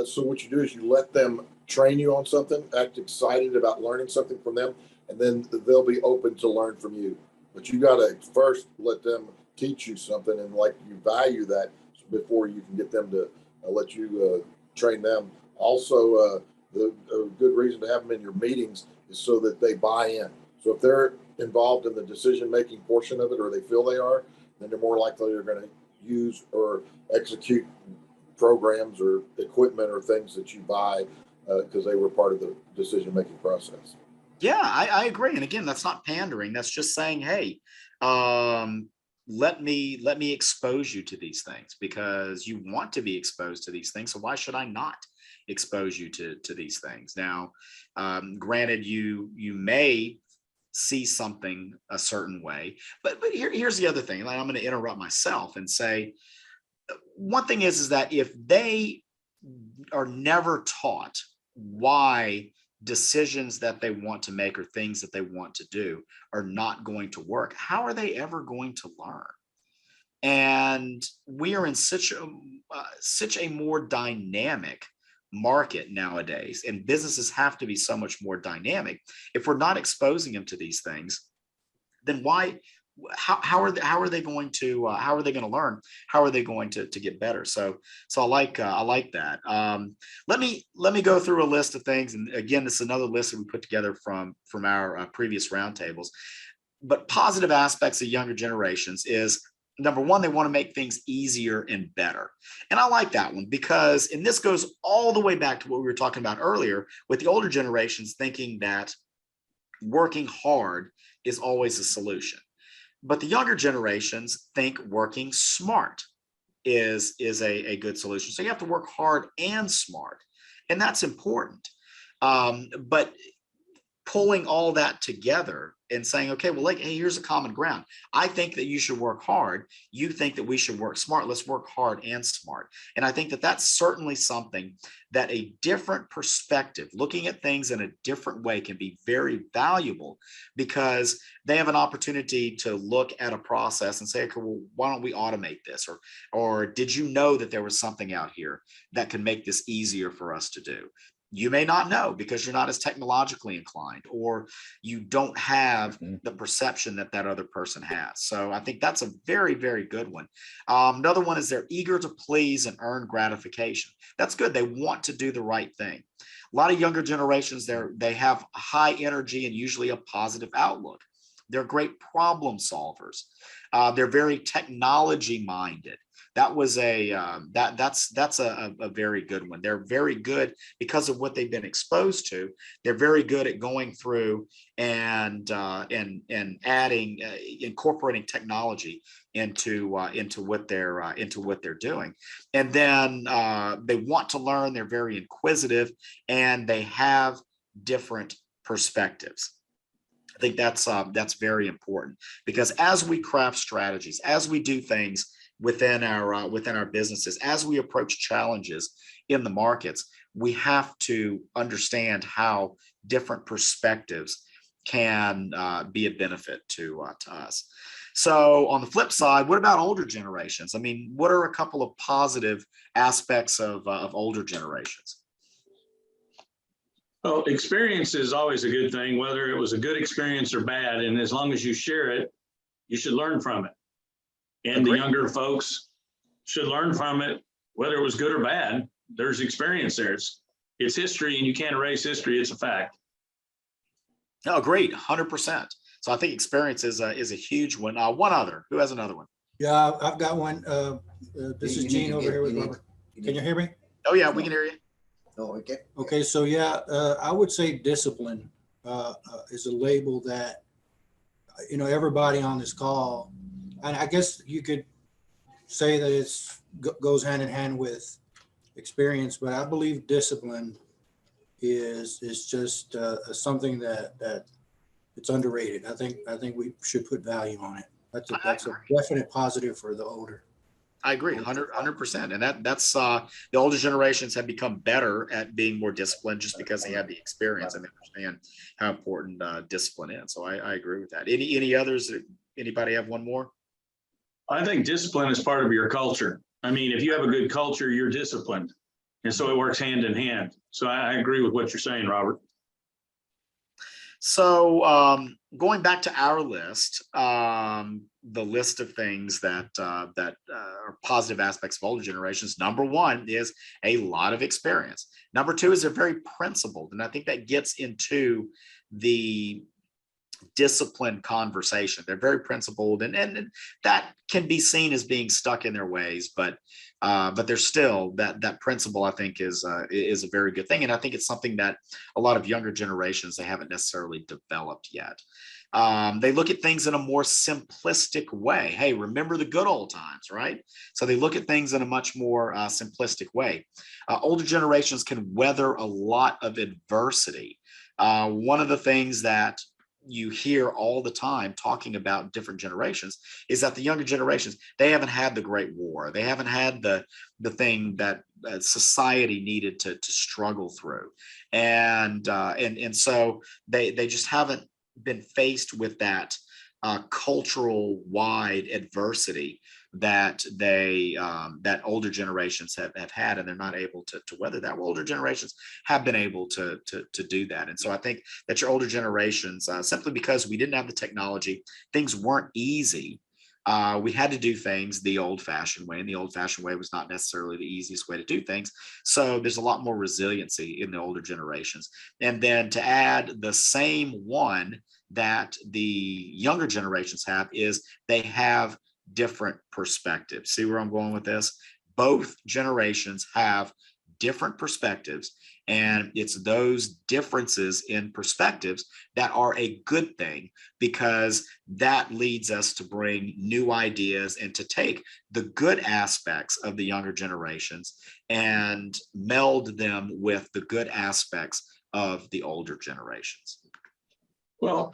So what you do is you let them train you on something, act excited about learning something from them, and then they'll be open to learn from you. But you got to first let them teach you something, and like you value that before you can get them to let you train them. Also, a good reason to have them in your meetings is so that they buy in. So if they're involved in the decision-making portion of it, or they feel they are, then they're more likely they're going to use or execute programs or equipment or things that you buy because they were part of the decision-making process. Yeah, I agree. And again, that's not pandering. That's just saying, hey, let me expose you to these things, because you want to be exposed to these things. So why should I not expose you to these things? Now, granted, you may see something a certain way, but here's the other thing. And I'm going to interrupt myself and say, one thing is that if they are never taught why decisions that they want to make or things that they want to do are not going to work, how are they ever going to learn? And we are in such a more dynamic market nowadays, and businesses have to be so much more dynamic. If we're not exposing them to these things, then how are they going to learn? How are they going to get better? So I like that. Let me go through a list of things, and again, this is another list that we put together from our previous roundtables. But positive aspects of younger generations is, number one, they want to make things easier and better. And I like that one, because, and this goes all the way back to what we were talking about earlier with the older generations thinking that working hard is always a solution. But the younger generations think working smart is a good solution. So you have to work hard and smart, and that's important. But pulling all that together and saying, okay, well, like, hey, here's a common ground. I think that you should work hard. You think that we should work smart. Let's work hard and smart. And I think that that's certainly something that a different perspective, looking at things in a different way, can be very valuable, because they have an opportunity to look at a process and say, okay, well, why don't we automate this? Or did you know that there was something out here that can make this easier for us to do? You may not know because you're not as technologically inclined, or you don't have the perception that that other person has. So I think that's a very, very good one. Another one is they're eager to please and earn gratification. That's good. They want to do the right thing. A lot of younger generations, they have high energy and usually a positive outlook. They're great problem solvers. They're very technology minded. That was that's a very good one. They're very good because of what they've been exposed to. They're very good at going through and adding, incorporating technology into what they're doing. And then they want to learn. They're very inquisitive, and they have different perspectives. I think that's very important, because as we craft strategies, as we do things within our businesses, as we approach challenges in the markets, we have to understand how different perspectives can be a benefit to us. So on the flip side, what about older generations? I mean, what are a couple of positive aspects of older generations? Well, experience is always a good thing, whether it was a good experience or bad. And as long as you share it, you should learn from it. And the younger folks should learn from it, whether it was good or bad. There's experience there. It's history, and you can't erase history. It's a fact. No, great, 100%. So I think experience is a huge one. One other, who has another one? Yeah, I've got one. This is Gene over here with Robert. Can you hear me? Oh yeah, we can hear you. Oh, okay. Okay, so yeah, I would say discipline is a label that, everybody on this call, and I guess you could say that it's goes hand in hand with experience, but I believe discipline is just something that it's underrated. I think we should put value on it. That's a definite positive for the older. I agree, 100%. And that's the older generations have become better at being more disciplined just because they have the experience and they understand how important discipline is. So I agree with that. Any others? Anybody have one more? I think discipline is part of your culture. I mean, if you have a good culture, you're disciplined. And so it works hand in hand. So I agree with what you're saying, Robert. So going back to our list, the list of things that are positive aspects of older generations. Number one is a lot of experience. Number two is they're very principled, and I think that gets into the disciplined conversation. They're very principled, and that can be seen as being stuck in their ways, but there's still that principle, I think, is a very good thing. And I think it's something that a lot of younger generations, they haven't necessarily developed yet. They look at things in a more simplistic way. Hey, remember the good old times, right? So they look at things in a much more simplistic way. Older generations can weather a lot of adversity. One of the things that you hear all the time talking about different generations is that the younger generations, they haven't had the Great War. They haven't had the thing that society needed to struggle through. And so they just haven't been faced with that cultural wide adversity that that older generations have had, and they're not able to weather that. Well, older generations have been able to do that. And so I think that your older generations, simply because we didn't have the technology, things weren't easy. We had to do things the old-fashioned way, and the old-fashioned way was not necessarily the easiest way to do things. So there's a lot more resiliency in the older generations. And then to add the same one that the younger generations have is they have different perspectives. See where I'm going with this? Both generations have different perspectives, and it's those differences in perspectives that are a good thing, because that leads us to bring new ideas and to take the good aspects of the younger generations and meld them with the good aspects of the older generations. Well,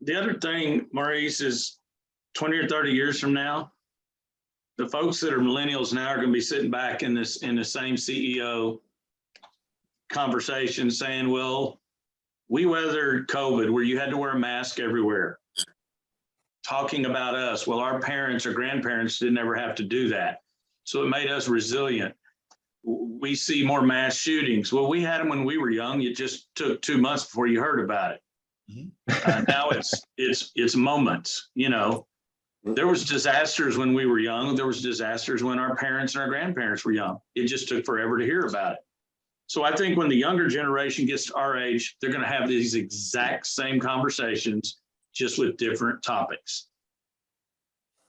the other thing, Maurice, is 20 or 30 years from now, the folks that are millennials now are going to be sitting back in the same CEO conversation saying, well, we weathered COVID where you had to wear a mask everywhere. Talking about us, well, our parents or grandparents didn't ever have to do that. So it made us resilient. We see more mass shootings. Well, we had them when we were young. It just took 2 months before you heard about it. Now it's moments, you know. There was disasters when we were young. There was disasters when our parents and our grandparents were young. It just took forever to hear about it. So I think when the younger generation gets to our age, they're going to have these exact same conversations, just with different topics.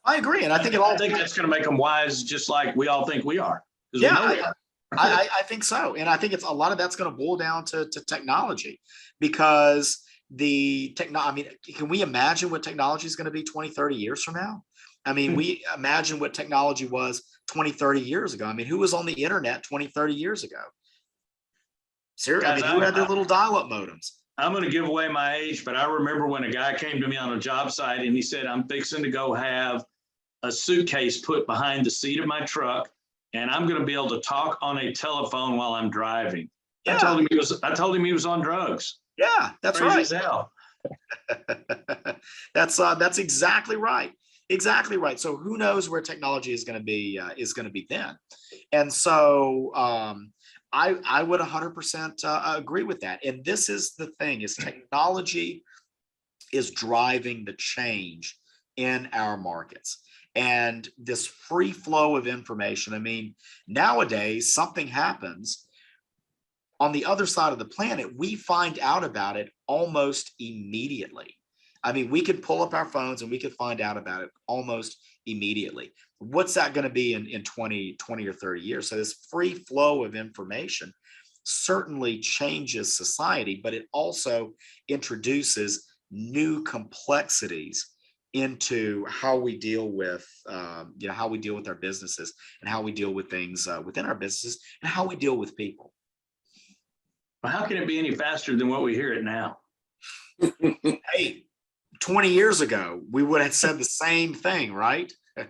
I agree. And I think that's going to make them wise, just like we all think we are. Yeah, I think so. And I think it's a lot of that's going to boil down to technology, because I mean, can we imagine what technology is going to be 20, 30 years from now? I mean, we imagine what technology was 20, 30 years ago. I mean, who was on the internet 20, 30 years ago? Seriously, I mean, who had their little dial-up modems? I'm going to give away my age, but I remember when a guy came to me on a job site and he said, I'm fixing to go have a suitcase put behind the seat of my truck, and I'm going to be able to talk on a telephone while I'm driving. Yeah. I told him he was on drugs. Yeah, that's Crazy right. As hell. That's exactly right. Exactly right. So who knows where technology is going to be then? And so I would 100% agree with that. And this is the thing: is technology is driving the change in our markets. And this free flow of information. I mean, nowadays something happens on the other side of the planet, we find out about it almost immediately. I mean, we could pull up our phones and we could find out about it almost immediately. What's that going to be in 20 or 30 years? So this free flow of information certainly changes society, but it also introduces new complexities into how we deal with, how we deal with our businesses, and how we deal with things within our businesses, and how we deal with people. Well, how can it be any faster than what we hear it now? Hey, 20 years ago, we would have said the same thing, right? Yeah,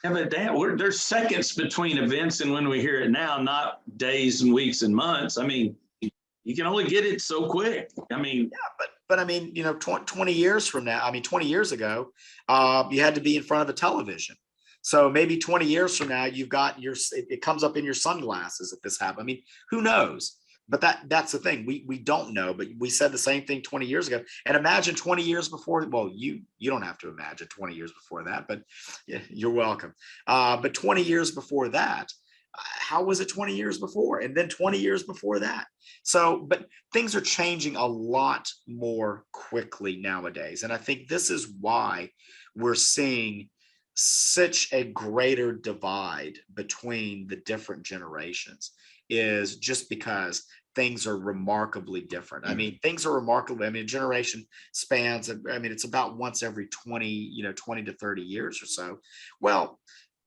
but there's seconds between events and when we hear it now, not days and weeks and months. I mean, you can only get it so quick. I mean, yeah, but I mean, 20 years from now, 20 years ago, you had to be in front of a television. So maybe 20 years from now, you've got it comes up in your sunglasses if this happened. I mean, who knows? But that's the thing. We don't know, but we said the same thing 20 years ago. And imagine 20 years before. Well, you don't have to imagine 20 years before that, but yeah, you're welcome. But 20 years before that, how was it 20 years before? And then 20 years before that. So, but things are changing a lot more quickly nowadays. And I think this is why we're seeing such a greater divide between the different generations, is just because things are remarkably different. I mean, things are remarkably, generation spans, it's about once every 20 to 30 years or so. Well,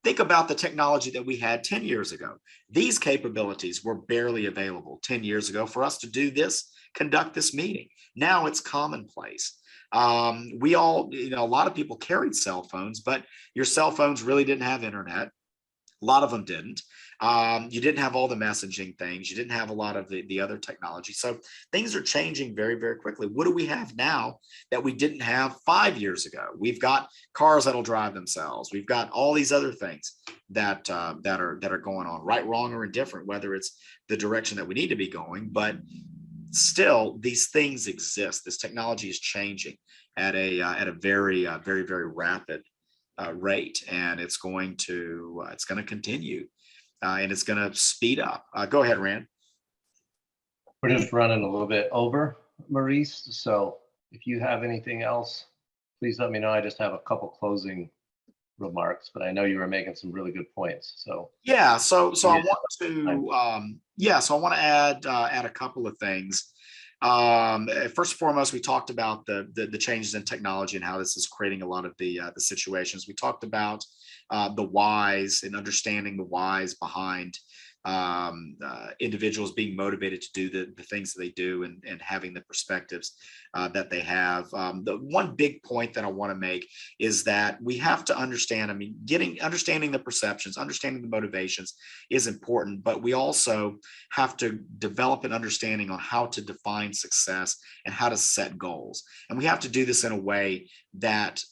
think about the technology that we had 10 years ago. These capabilities were barely available 10 years ago for us to do this, conduct this meeting. Now it's commonplace. We all, a lot of people carried cell phones, but your cell phones really didn't have internet. A lot of them didn't. You didn't have all the messaging things. You didn't have a lot of the other technology. So things are changing very, very quickly. What do we have now that we didn't have 5 years ago? We've got cars that'll drive themselves. We've got all these other things that are going on, right, wrong, or indifferent, whether it's the direction that we need to be going. But still, these things exist. This technology is changing at a very, very, very rapid rate, and it's going to continue, and it's going to speed up. Go ahead, Rand. We're just running a little bit over, Maurice. So if you have anything else, please let me know. I just have a couple closing remarks, but I know you were making some really good points. So yeah, so I want to add a couple of things. First and foremost, we talked about the changes in technology and how this is creating a lot of the situations. We talked about the whys and understanding the whys behind individuals being motivated to do the things that they do and having the perspectives that they have. The one big point that I want to make is that we have to understand, I mean, understanding the perceptions, understanding the motivations is important, but we also have to develop an understanding on how to define success and how to set goals. And we have to do this in a way that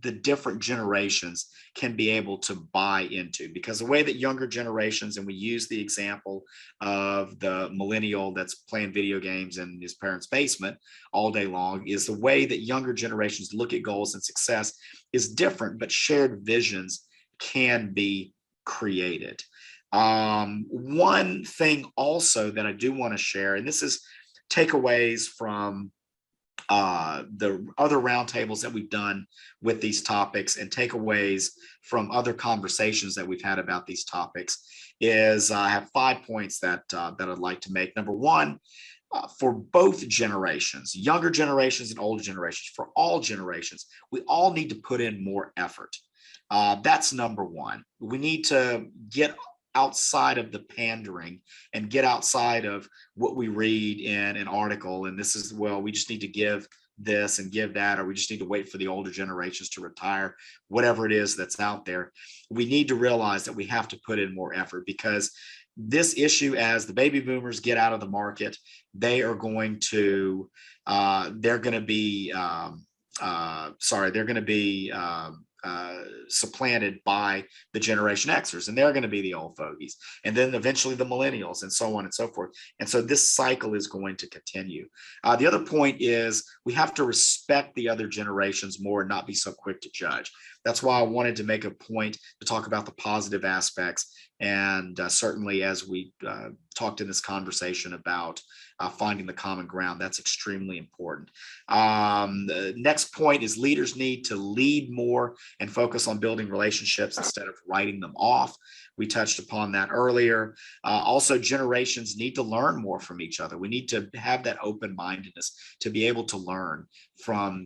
the different generations can be able to buy into, because the way that younger generations, and we use the example of the millennial that's playing video games in his parents' basement all day long, is the way that younger generations look at goals and success is different, but shared visions can be created. One thing also that I do want to share, and this is takeaways from the other roundtables that we've done with these topics and takeaways from other conversations that we've had about these topics, is I have 5 points that I'd like to make. Number one, for both generations, younger generations and older generations, for all generations, we all need to put in more effort. That's number one. We need to get outside of the pandering and get outside of what we read in an article. And this is, well, we just need to give this and give that, or we just need to wait for the older generations to retire, whatever it is that's out there. We need to realize that we have to put in more effort, because this issue, as the baby boomers get out of the market, they are going to, they're going to be supplanted by the Generation Xers, and they're going to be the old fogies, and then eventually the millennials, and so on and so forth. And so this cycle is going to continue. The other point is we have to respect the other generations more and not be so quick to judge. That's why I wanted to make a point to talk about the positive aspects. And certainly, as we talked in this conversation about finding the common ground, that's extremely important. The next point is leaders need to lead more and focus on building relationships instead of writing them off. We touched upon that earlier. Also, generations need to learn more from each other. We need to have that open-mindedness to be able to learn from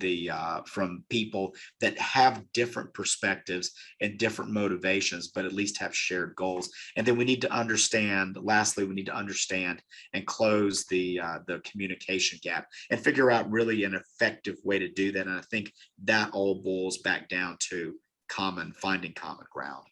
people that have different perspectives and different motivations, but at least have shared goals. And then we need to understand, lastly, we need to understand and close the communication gap and figure out really an effective way to do that. And I think that all boils back down to finding common ground.